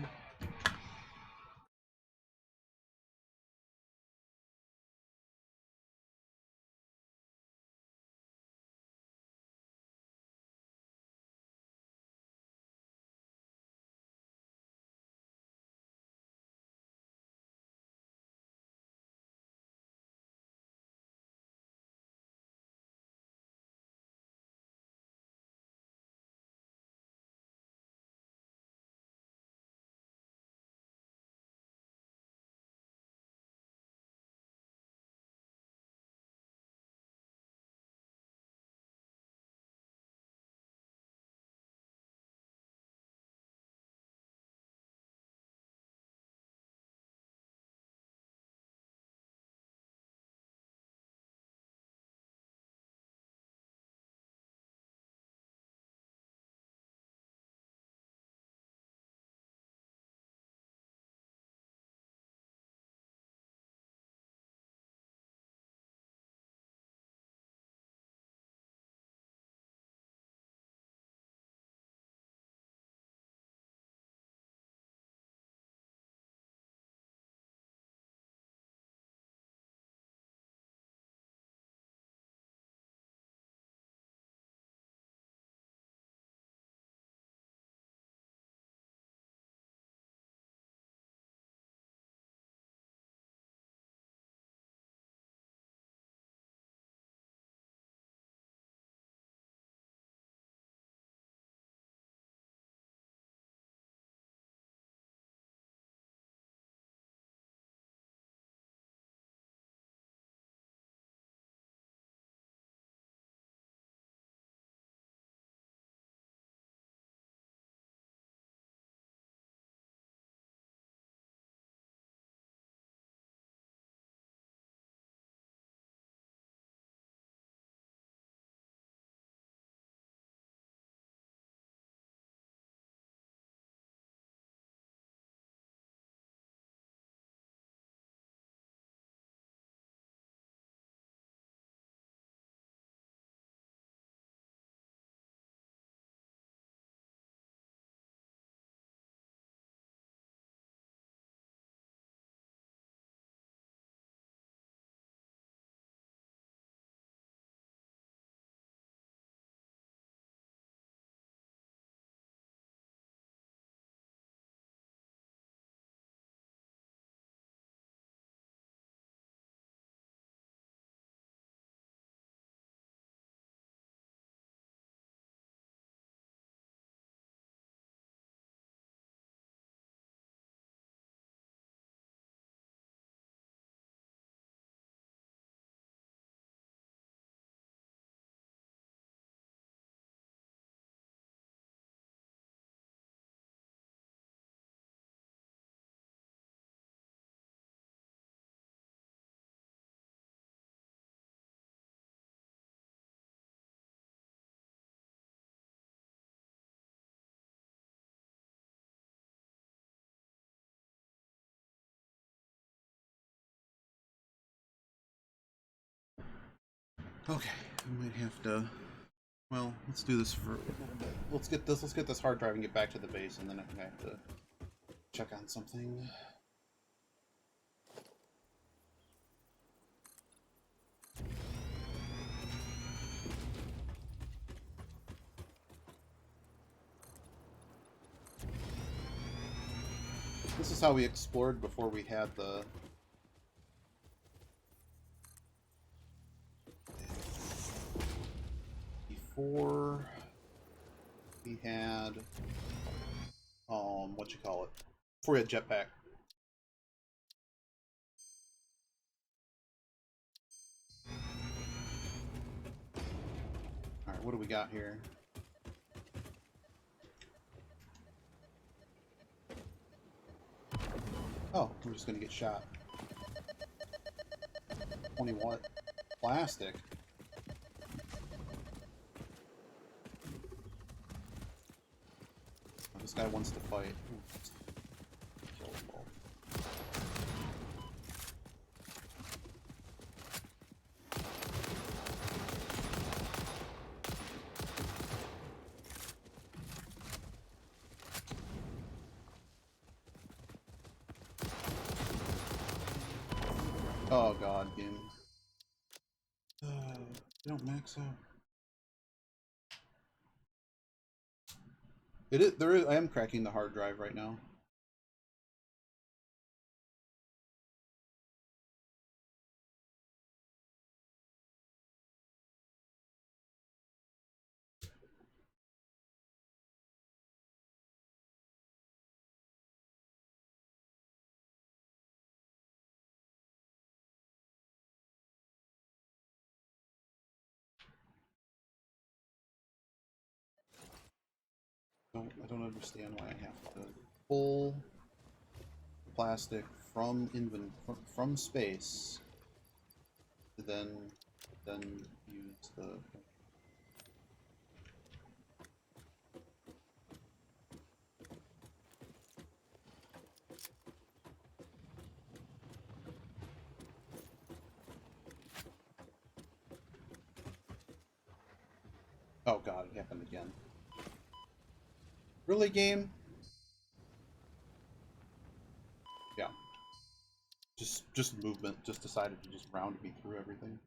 Okay, I might have to. Well, let's do this for a little bit. Let's get this hard drive and get back to the base, and then I think I have to check on something. This is how we explored before we had the... Before we had... what you call it? Before we had jetpack. Alright, what do we got here? Oh, we're just gonna get shot. 20 what? Plastic? Oh, this guy wants to fight. Oh god, game. You don't max out. It is, there is, I am cracking the hard drive right now. I don't understand why I have to pull plastic from from space to then use the... Oh god, it happened again. Really, game? Yeah. Just movement. Just decided to just round me through everything.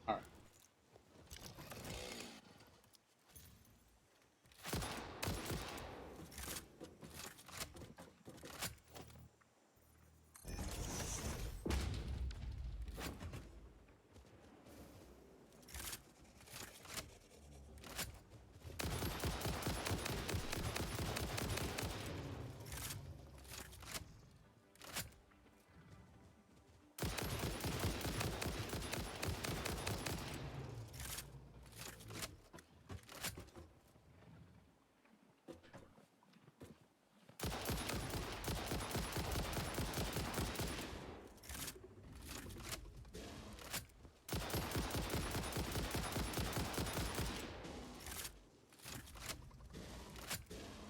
Alright.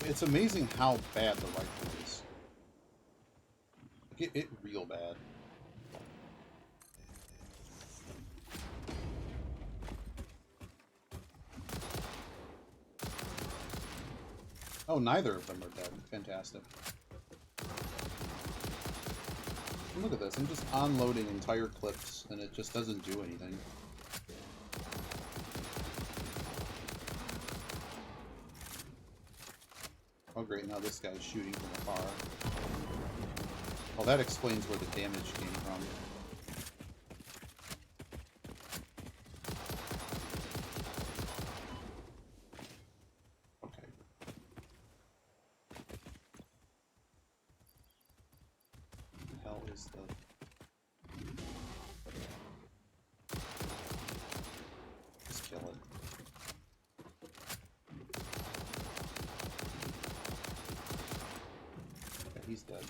It's amazing how bad the rifle is. Like, it real bad. Oh, neither of them are dead. Fantastic. Look at this. I'm just unloading entire clips, and it just doesn't do anything. Oh great, now this guy's shooting from afar. Well, that explains where the damage came from. Okay. is the... Just kill it. Okay, he's dead.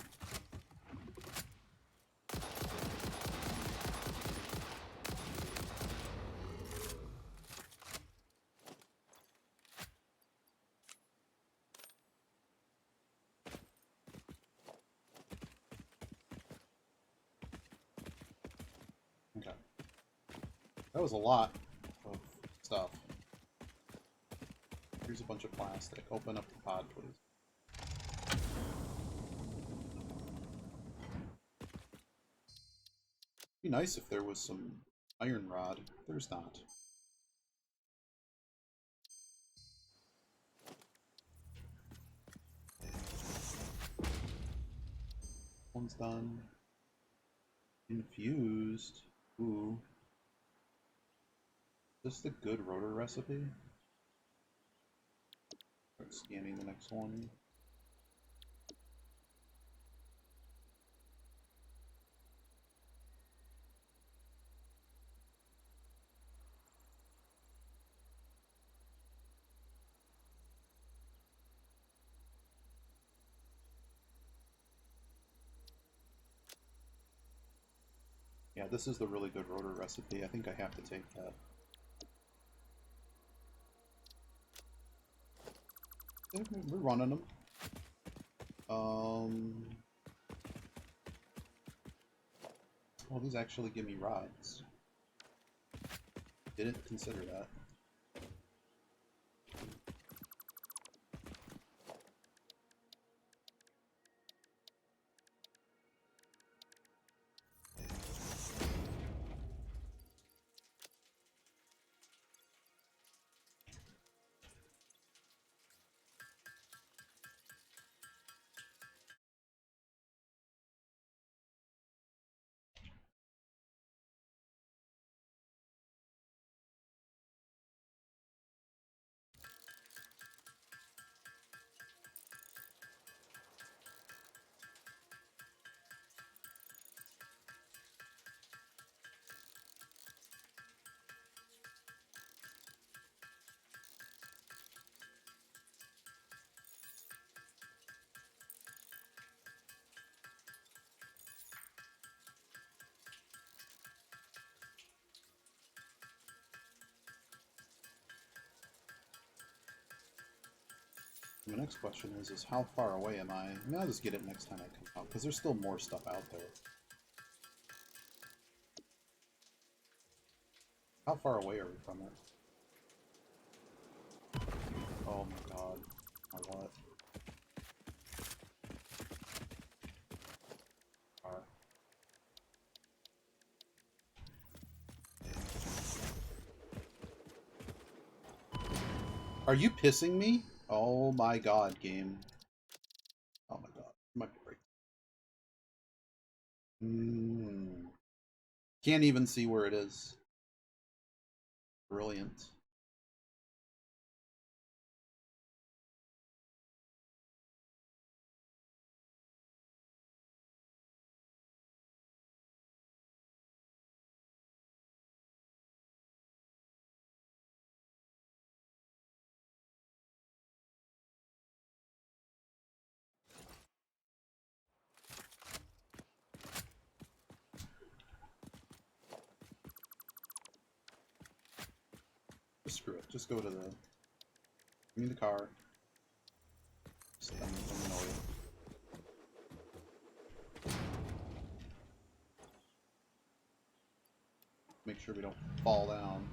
Okay. That was a lot of stuff. Here's a bunch of plastic. Open up the pod, please. Be nice if there was some iron rod. There's not. One's done. Infused. Ooh. Is this the good rotor recipe? Start scanning the next one. Yeah, this is the really good rotor recipe. I think I have to take that. We're running them. Oh, these actually give me rods. Didn't consider that. The next question is how far away am I? Maybe I'll just get it next time I come out, because there's still more stuff out there. How far away are we from it? Oh my god. My what? Are you pissing me? Oh my god, game. Oh my god. Might be breaking. Can't even see where it is. Brilliant. Just screw it. Just go to the... Give me the car. Just let me know it. Make sure we don't fall down.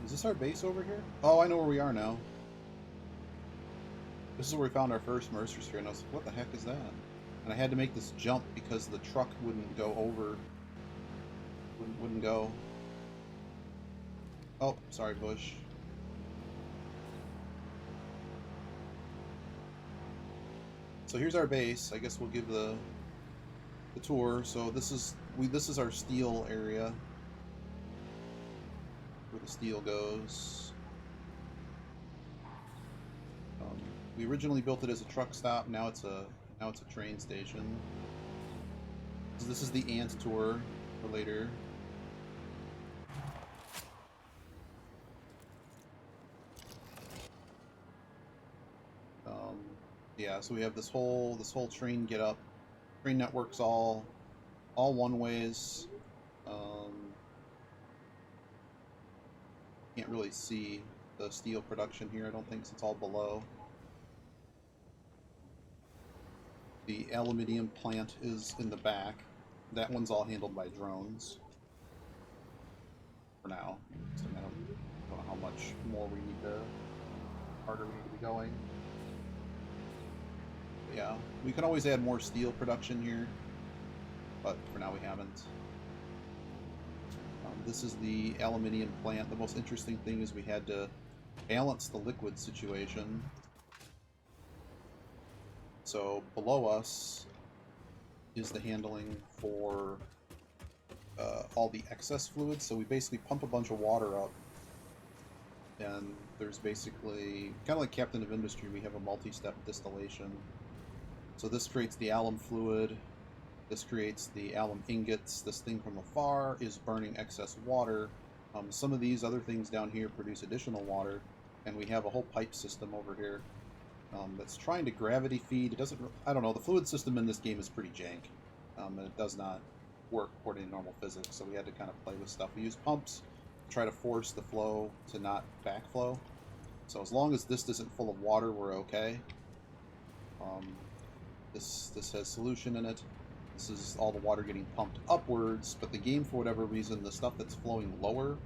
Is this our base over here? Oh, I know where we are now. This is where we found our first Mercer Sphere, and I was like, what the heck is that? And I had to make this jump because the truck wouldn't go over. Wouldn't go. Oh, sorry, Bush. So here's our base. I guess we'll give the tour. So this is our steel area, where the steel goes. We originally built it as a truck stop. Now it's a train station. So this is the ant tour for later. Yeah, so we have this whole train get up. Train network's all one ways. Can't really see the steel production here, I don't think, since it's all below. The aluminium plant is in the back. That one's all handled by drones. For now. So I don't know how much more we need to... harder we need to be going. But yeah, we can always add more steel production here. But for now we haven't. This is the aluminium plant. The most interesting thing is we had to balance the liquid situation. So below us is the handling for all the excess fluids. So we basically pump a bunch of water up, and there's basically, kind of like Captain of Industry, we have a multi-step distillation. So this creates the alum fluid. This creates the alum ingots. This thing from afar is burning excess water. Some of these other things down here produce additional water, and we have a whole pipe system over here that's trying to gravity feed. It doesn't. I don't know. The fluid system in this game is pretty jank, and it does not work according to normal physics. So we had to kind of play with stuff. We use pumps to try to force the flow to not backflow. So as long as this isn't full of water, we're okay. This has solution in it. This is all the water getting pumped upwards, but the game, for whatever reason, the stuff that's flowing lower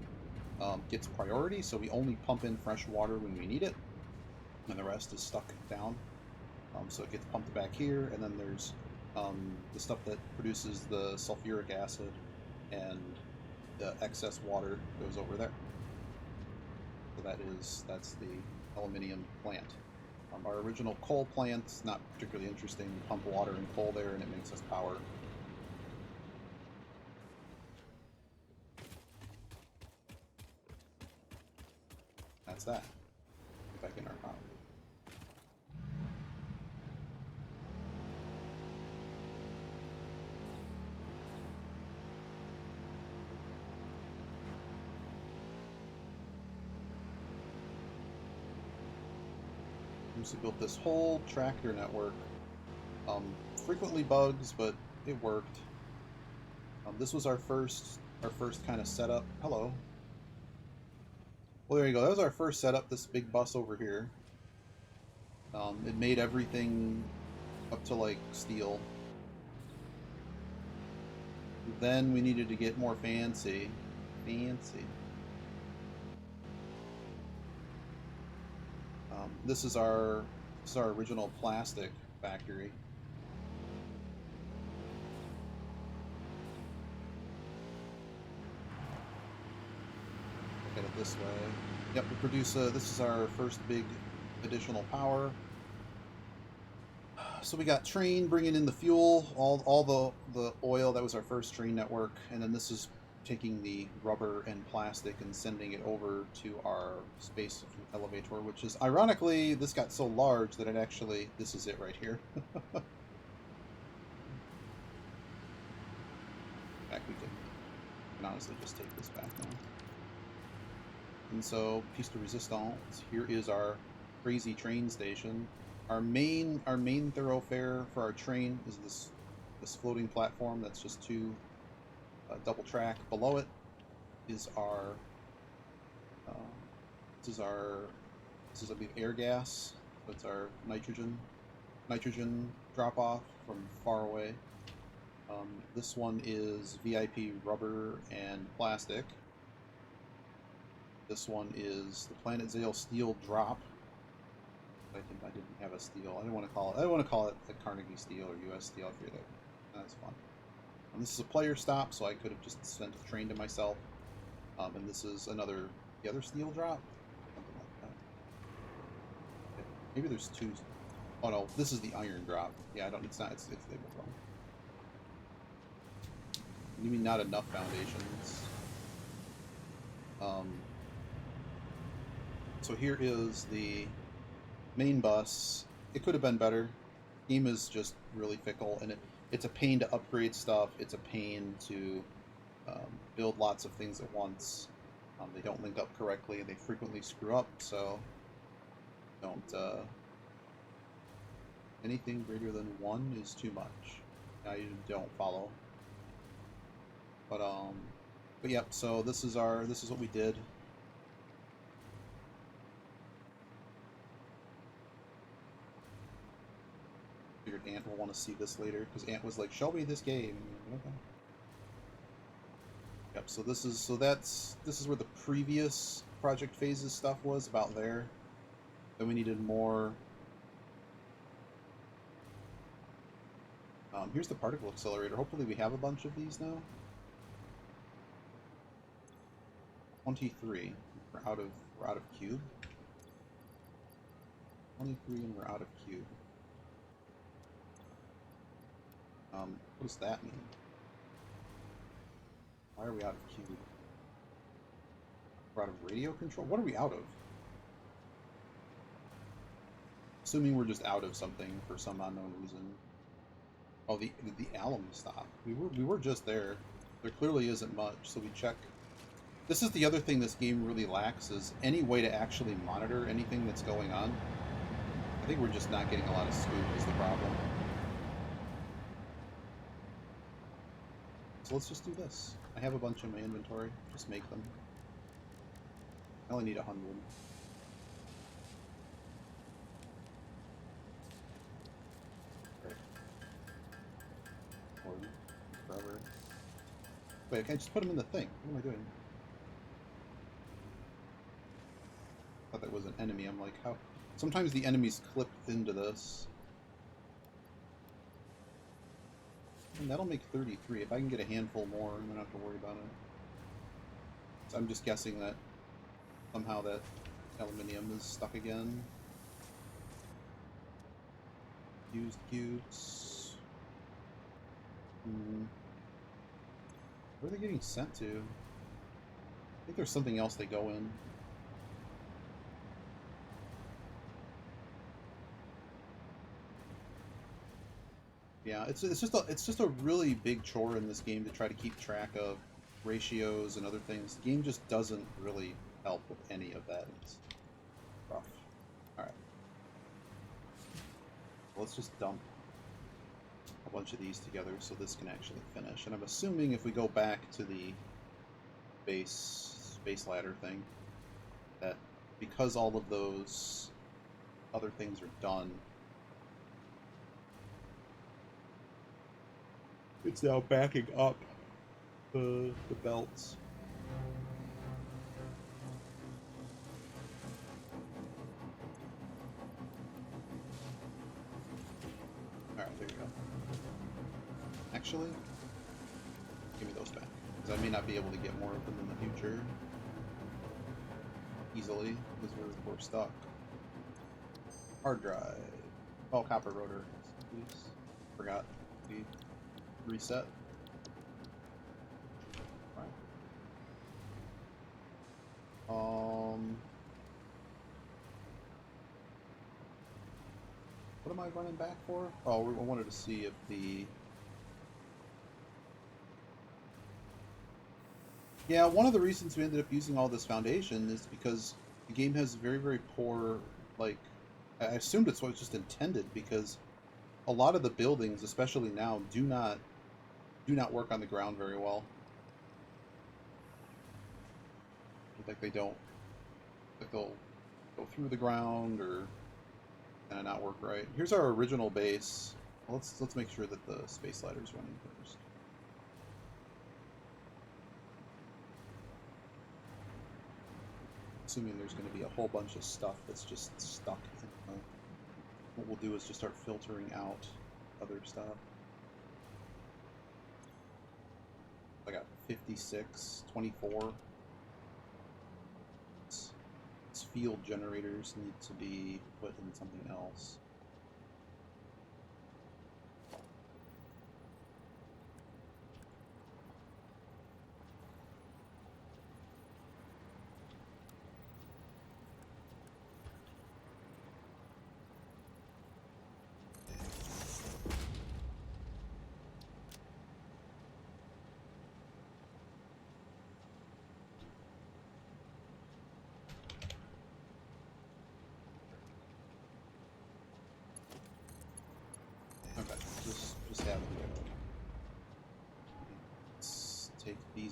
gets priority, so we only pump in fresh water when we need it, and the rest is stuck down. So it gets pumped back here, and then there's the stuff that produces the sulfuric acid, and the excess water goes over there. So that's the aluminium plant. Our original coal plant's not particularly interesting. We pump water and coal there, and it makes us power. That's that. Get back in our power. We built this whole tractor network. Frequently bugs, but it worked. This was our first kind of setup. Hello. Well, there you go. That was our first setup. This big bus over here. It made everything up to like steel. Then we needed to get more fancy. This is our original plastic factory. Look at it this way. Yep, we produce this is our first big additional power. So we got train bringing in the fuel, all the oil. That was our first train network, and then this is taking the rubber and plastic and sending it over to our space elevator, which is, ironically, this got so large that it actually, this is it right here. In fact, we can honestly just take this back now. And so, piece de resistance, here is our crazy train station. Our main thoroughfare for our train is this floating platform that's just two double track. Below it is our this is I believe air gas. So it's our nitrogen drop off from far away. This one is VIP rubber and plastic. This one is the Planet Zale steel drop. I think I didn't have a steel. I don't want to call it the Carnegie Steel or US Steel. I figured that's fun. And this is a player stop, so I could have just sent a train to myself. And this is the other steel drop, something like that. Okay. Maybe there's two. Oh Oh no, this is the iron drop. Yeah, I don't. It's not. It's labeled wrong. You mean not enough foundations? So here is the main bus. It could have been better. Game is just really fickle, and it's a pain to upgrade stuff. It's a pain to build lots of things at once. They don't link up correctly, and they frequently screw up. So don't. Anything greater than 1 is too much. I don't follow. But yep. So this is what we did. Figured Ant will want to see this later because Ant was like, "Show me this game." Okay. Yep. So this is where the previous project phases stuff was about there. Then we needed more. Here's the particle accelerator. Hopefully we have a bunch of these now. 23. We're out of cube. 23 and we're out of cube. What does that mean? Why are we out of cube? We're out of radio control? What are we out of? Assuming we're just out of something for some unknown reason. Oh, the alum stop. We were just there. There clearly isn't much, so we check. This is the other thing this game really lacks, is any way to actually monitor anything that's going on. I think we're just not getting a lot of scoop is the problem. So let's just do this. I have a bunch in my inventory. Just make them. I only need 100. Forever. Wait, can I just put them in the thing? What am I doing? I thought that was an enemy. I'm like, how? Sometimes the enemies clip into this. And that'll make 33. If I can get a handful more, I'm gonna have to worry about it. So I'm just guessing that somehow that aluminium is stuck again. Used cubes. Where are they getting sent to? I think there's something else they go in. Yeah, it's just a really big chore in this game to try to keep track of ratios and other things. The game just doesn't really help with any of that. It's rough. Alright. Let's just dump a bunch of these together so this can actually finish. And I'm assuming if we go back to the space ladder thing, that because all of those other things are done, it's now backing up the belts. Alright, there you go. Actually, give me those back, because I may not be able to get more of them in the future easily, because we're stuck. Hard drive. Oh, copper rotor. Oops. Forgot. We reset. Right. What am I running back for? Oh, I wanted to see if the... Yeah, one of the reasons we ended up using all this foundation is because the game has very, very poor, like... I assumed it's what it's just intended, because a lot of the buildings, especially now, do not work on the ground very well. Like they don't, like they'll go through the ground or kind of not work right. Here's our original base. Well, let's make sure that the space ladder's running first. Assuming there's going to be a whole bunch of stuff that's just stuck. What we'll do is just start filtering out other stuff. I got 56, 24. Field generators need to be put in something else.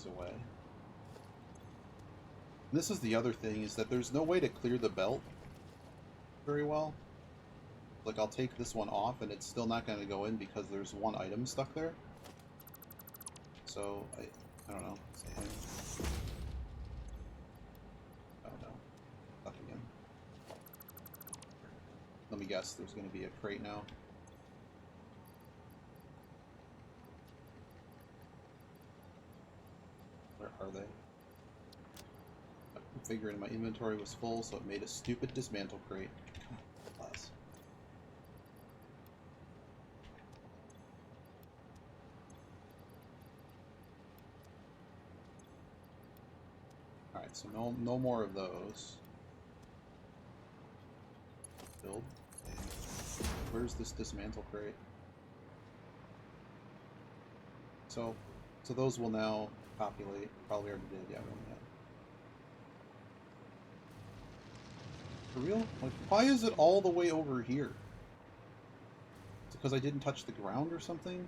things away. And this is the other thing, is that there's no way to clear the belt very well. Like, I'll take this one off and it's still not going to go in because there's one item stuck there. So, I don't know. Oh no. Stuck again. Let me guess, there's going to be a crate now. Where are they? I'm figuring my inventory was full, so it made a stupid dismantle crate. Class. Alright, so no more of those. Build. Where's this dismantle crate? So those will now populate. Probably already did, yeah, one yet. For real? Like, why is it all the way over here? Is it because I didn't touch the ground or something?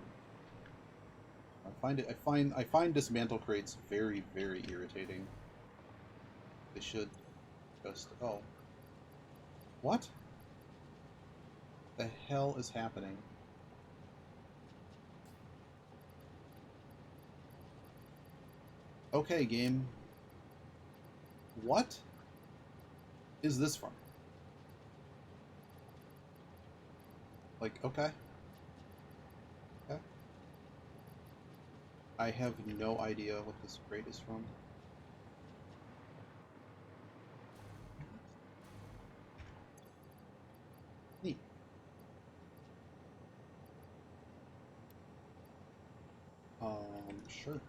I find dismantle crates very, very irritating. They should just... Oh. What? The hell is happening? Okay, game. What is this from? Like, okay. Okay. I have no idea what this crate is from. Neat. Sure.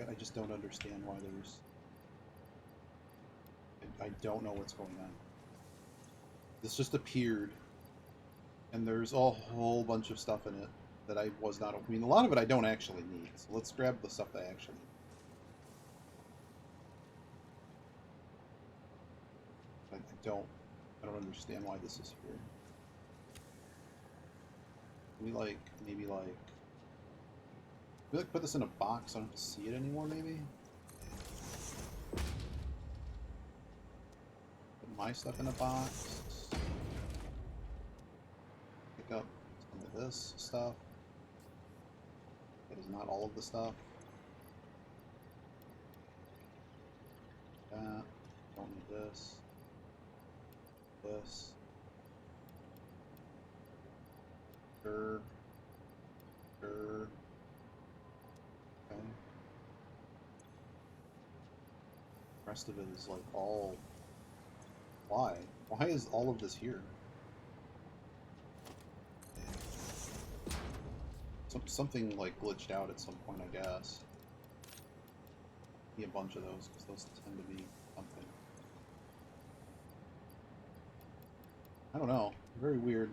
I just don't understand why there's... I don't know what's going on. This just appeared, and there's a whole bunch of stuff in it that I was not... I mean, a lot of it I don't actually need, so let's grab the stuff that I actually need. I don't understand why this is here. Can we, like, maybe, like... Can we, like, put this in a box so I don't have to see it anymore, maybe? Put my stuff in a box. Pick up some of this stuff. That is not all of the stuff. That. Don't need this. This. Sure. Sure. Okay. The rest of it is like all... Why? Why is all of this here? Something like glitched out at some point, I guess. Be a bunch of those, because those tend to be something. I don't know. Very weird.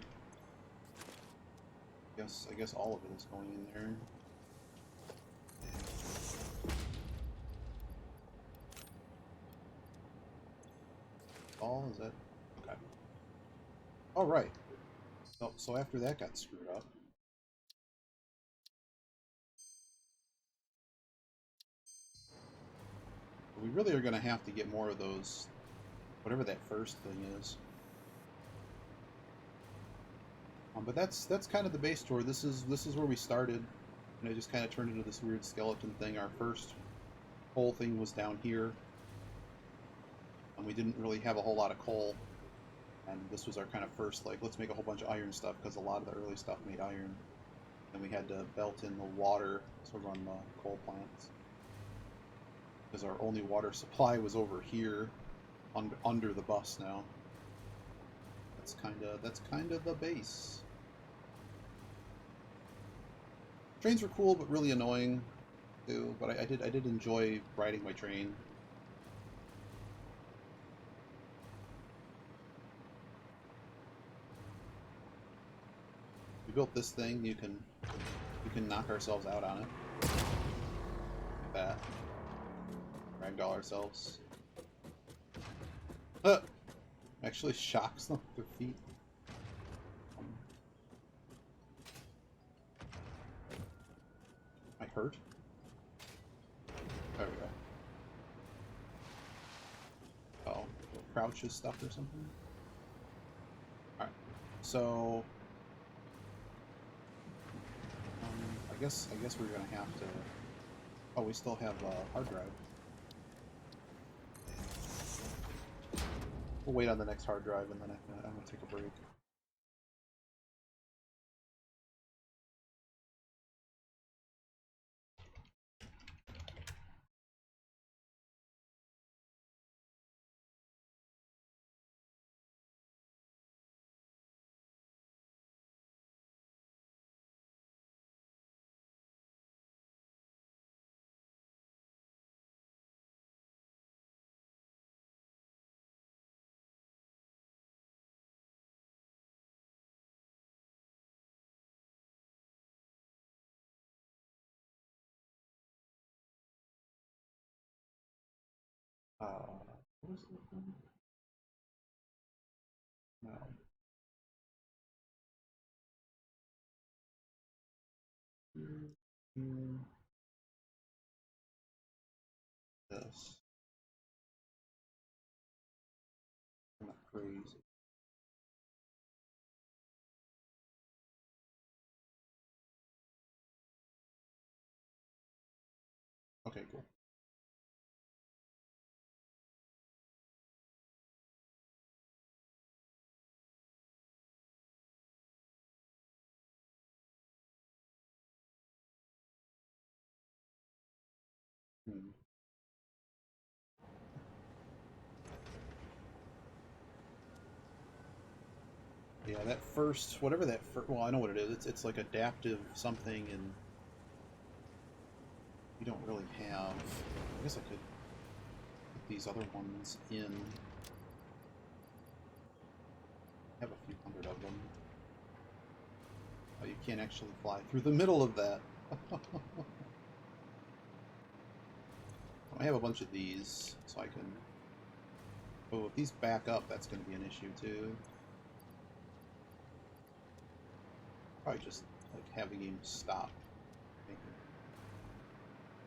I guess all of it is going in there. All is that? Okay. All right. So after that got screwed up. We really are going to have to get more of those, whatever that first thing is. But that's kind of the base tour. This is where we started, and it just kind of turned into this weird skeleton thing. Our first whole thing was down here, and we didn't really have a whole lot of coal. And this was our kind of first, like, let's make a whole bunch of iron stuff, because a lot of the early stuff made iron. And we had to belt in the water to run the coal plants, because our only water supply was over here, under the bus now. That's kind of the base. Trains were cool, but really annoying too. But I did enjoy riding my train. We built this thing. You can knock ourselves out on it. Like that. Ragdoll ourselves. Actually shocks them with their feet. I hurt? There we go. Oh, crouch is stuck or something? Alright, so... I guess we're gonna have to... Oh, we still have a hard drive. We'll wait on the next hard drive and then I'm gonna take a break. What was the thing? No. This. I'm not crazy. Okay, cool. Hmm. Yeah, that first, whatever that first, well, I know what it is. It's like adaptive something, and you don't really have. I guess I could put these other ones in. I have a few hundred of them. Oh, you can't actually fly through the middle of that. I have a bunch of these, so I can... Oh, if these back up, that's going to be an issue, too. Probably just, like, have the game stop.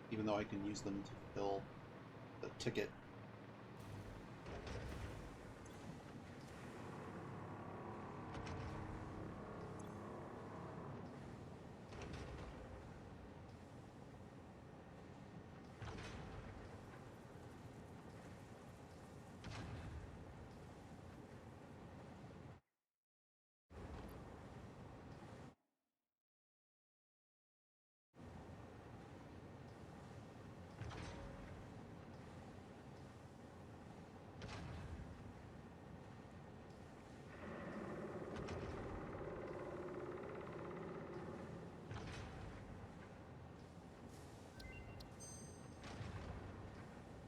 Even though I can use them to fill the ticket.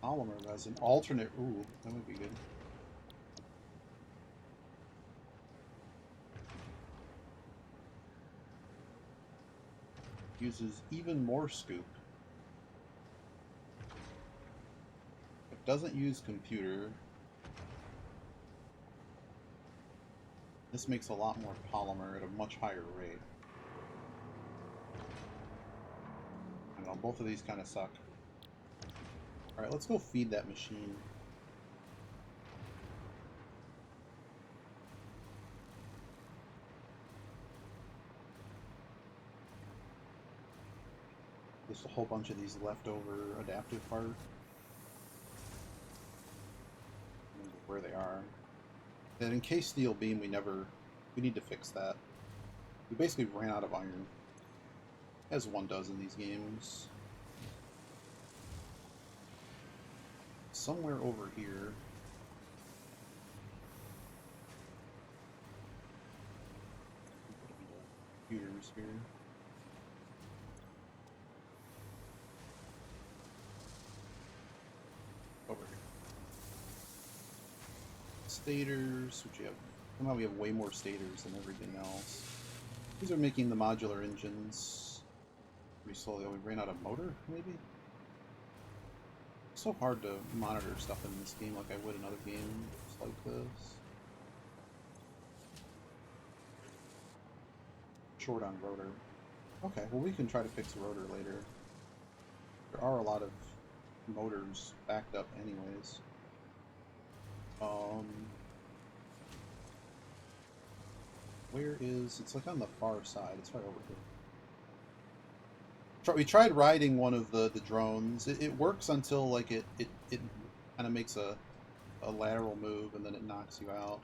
Polymer as an alternate. Ooh, that would be good. Uses even more scoop. It doesn't use computer. This makes a lot more polymer at a much higher rate. I don't know, both of these kind of suck. Alright, let's go feed that machine. There's a whole bunch of these leftover adaptive parts. Where they are. And in case steel beam, we need to fix that. We basically ran out of iron. As one does in these games. Somewhere over here. Computers here. Over here. Stators, which you have. Somehow we have way more stators than everything else. These are making the modular engines pretty slowly. Oh, we ran out of motor, maybe? It's so hard to monitor stuff in this game like I would in other games like this. short on rotor. Okay, well we can try to fix rotor later. There are a lot of motors backed up anyways. Where is... It's like on the far side. It's right over here. We tried riding one of the drones. It works until like it kind of makes a lateral move and then it knocks you out.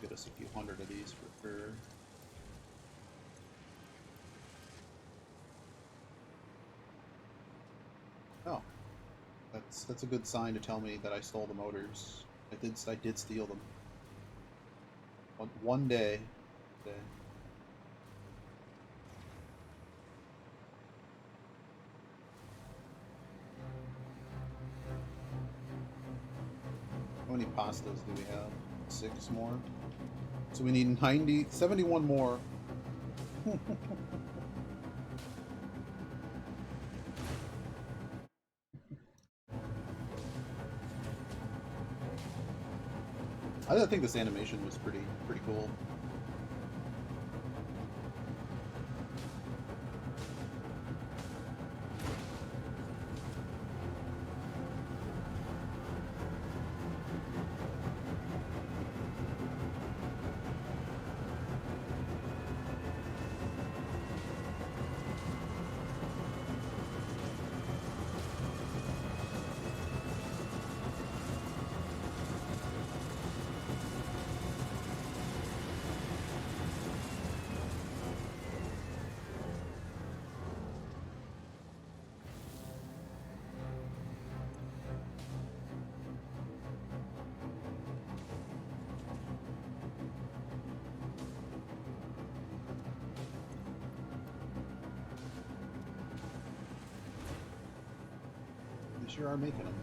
Get us a few hundred of these for sure. Oh, that's a good sign to tell me that I stole the motors. I did steal them. One day. How many pastas do we have? 6 more. So we need 71 more. I think this animation was pretty cool. They sure are making them.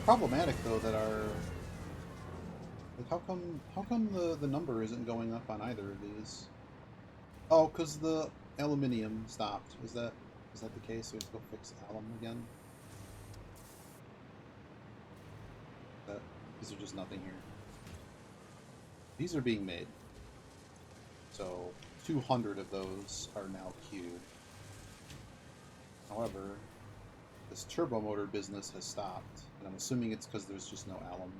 Problematic though that our like how come the number isn't going up on either of these? Oh, because the aluminium stopped. Is that the case? So we have to go fix alum again. These are just nothing here. These are being made. So 200 of those are now queued. However, this turbo motor business has stopped, and I'm assuming it's because there's just no alum.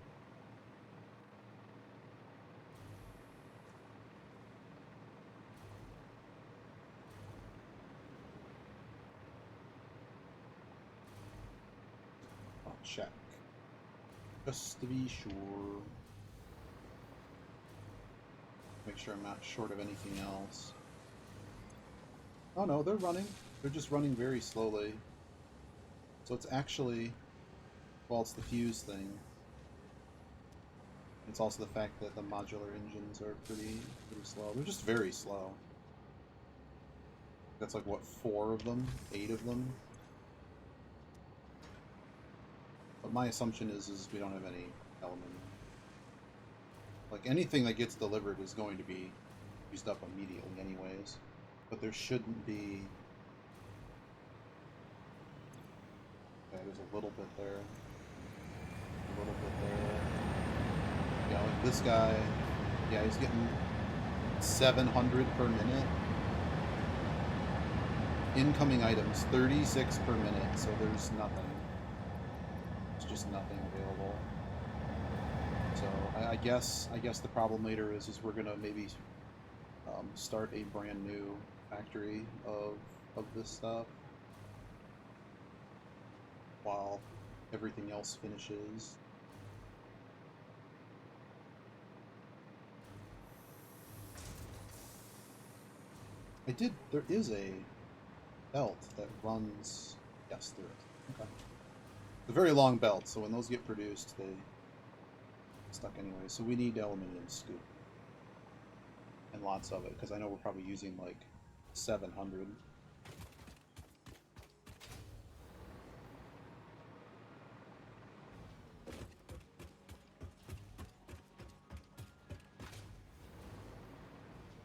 I'll check. Just to be sure. Make sure I'm not short of anything else. Oh no, they're running. They're just running very slowly. So it's actually, well, it's the fuse thing. It's also the fact that the modular engines are pretty slow. They're just very slow. That's like, what, 4 of them? 8 of them? But my assumption is we don't have any aluminum. Like, anything that gets delivered is going to be used up immediately anyways. But there shouldn't be... Okay, there's a little bit there. A little bit there. Yeah, like this guy... Yeah, he's getting 700 per minute. Incoming items, 36 per minute, so there's nothing. There's just nothing available. So I guess the problem later is we're gonna maybe start a brand new factory of this stuff while everything else finishes. There is a belt that runs, yes there is, okay. a very long belt, so when those get produced, they stuck anyway. So we need aluminum scoop. And lots of it, because I know we're probably using like 700.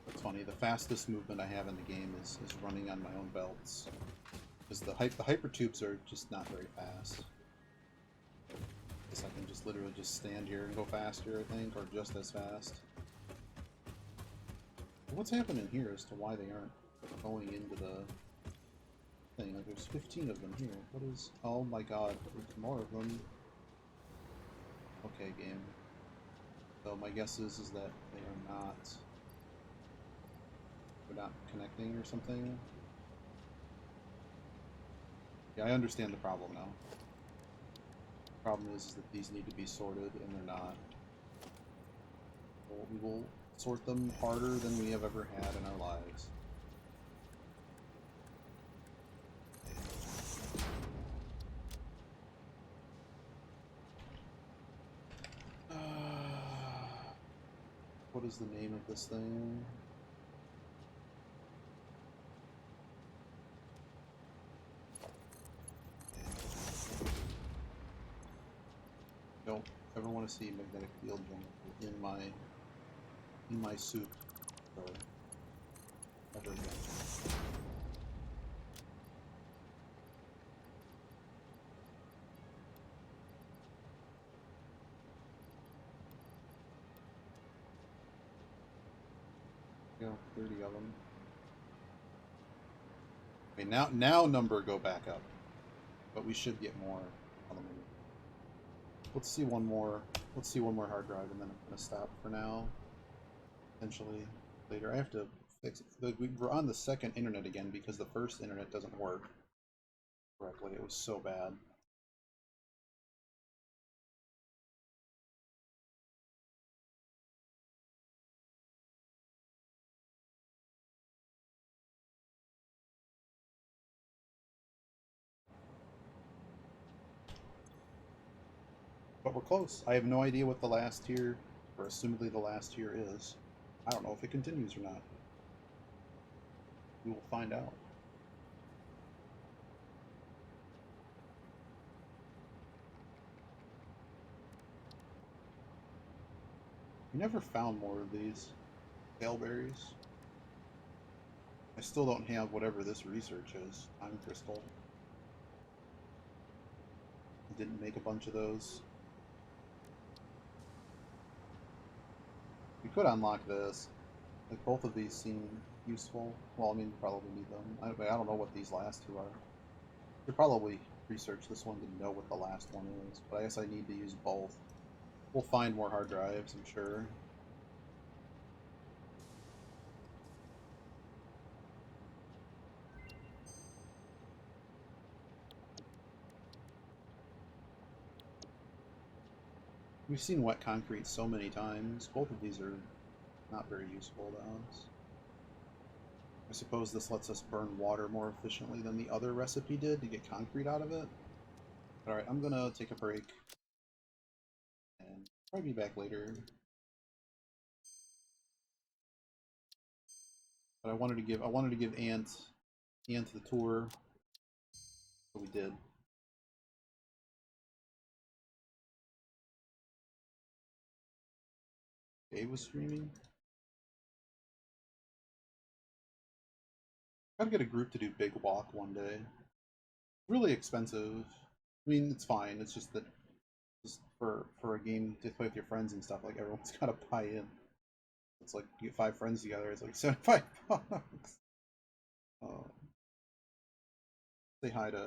It's funny, the fastest movement I have in the game is running on my own belts. Because the hyper tubes are just not very fast. Guess I can just literally just stand here and go faster, I think, or just as fast. What's happening here as to why they aren't going into the thing? Like, there's 15 of them here. What is... Oh my god, there's more of them. Okay, game. So my guess is that they are not... They're not connecting or something. Yeah, I understand the problem now. The problem is that these need to be sorted, and they're not. Well, we will sort them harder than we have ever had in our lives. What is the name of this thing? Don't ever want to see magnetic field general in my soup. So, ever again. Go 30 of them. Okay, now number go back up, but we should get more aluminum. Let's see one more. Let's see one more hard drive, and then I'm gonna stop for now. Potentially later. I have to fix it. We're on the second internet again because the first internet doesn't work correctly. It was so bad. But we're close. I have no idea what the last tier, or assumedly the last tier is. I don't know if it continues or not. We will find out. We never found more of these Galeberries. I still don't have whatever this research is. Time crystal. I didn't make a bunch of those. We could unlock this. Like, both of these seem useful. Well, I mean, probably need them. I don't know what these last two are. Should probably research this one to know what the last one is, but I guess I need to use both. We'll find more hard drives, I'm sure. We've seen wet concrete so many times. Both of these are not very useful to us. I suppose this lets us burn water more efficiently than the other recipe did to get concrete out of it. Alright, I'm gonna take a break. And probably be back later. But I wanted to give Ant the tour. So we did. Dave was streaming. Gotta get a group to do Big Walk one day. Really expensive. I mean, it's fine. It's just that just for a game to play with your friends and stuff, like, everyone's gotta buy in. It's like you get 5 friends together. It's like $75. Say hi to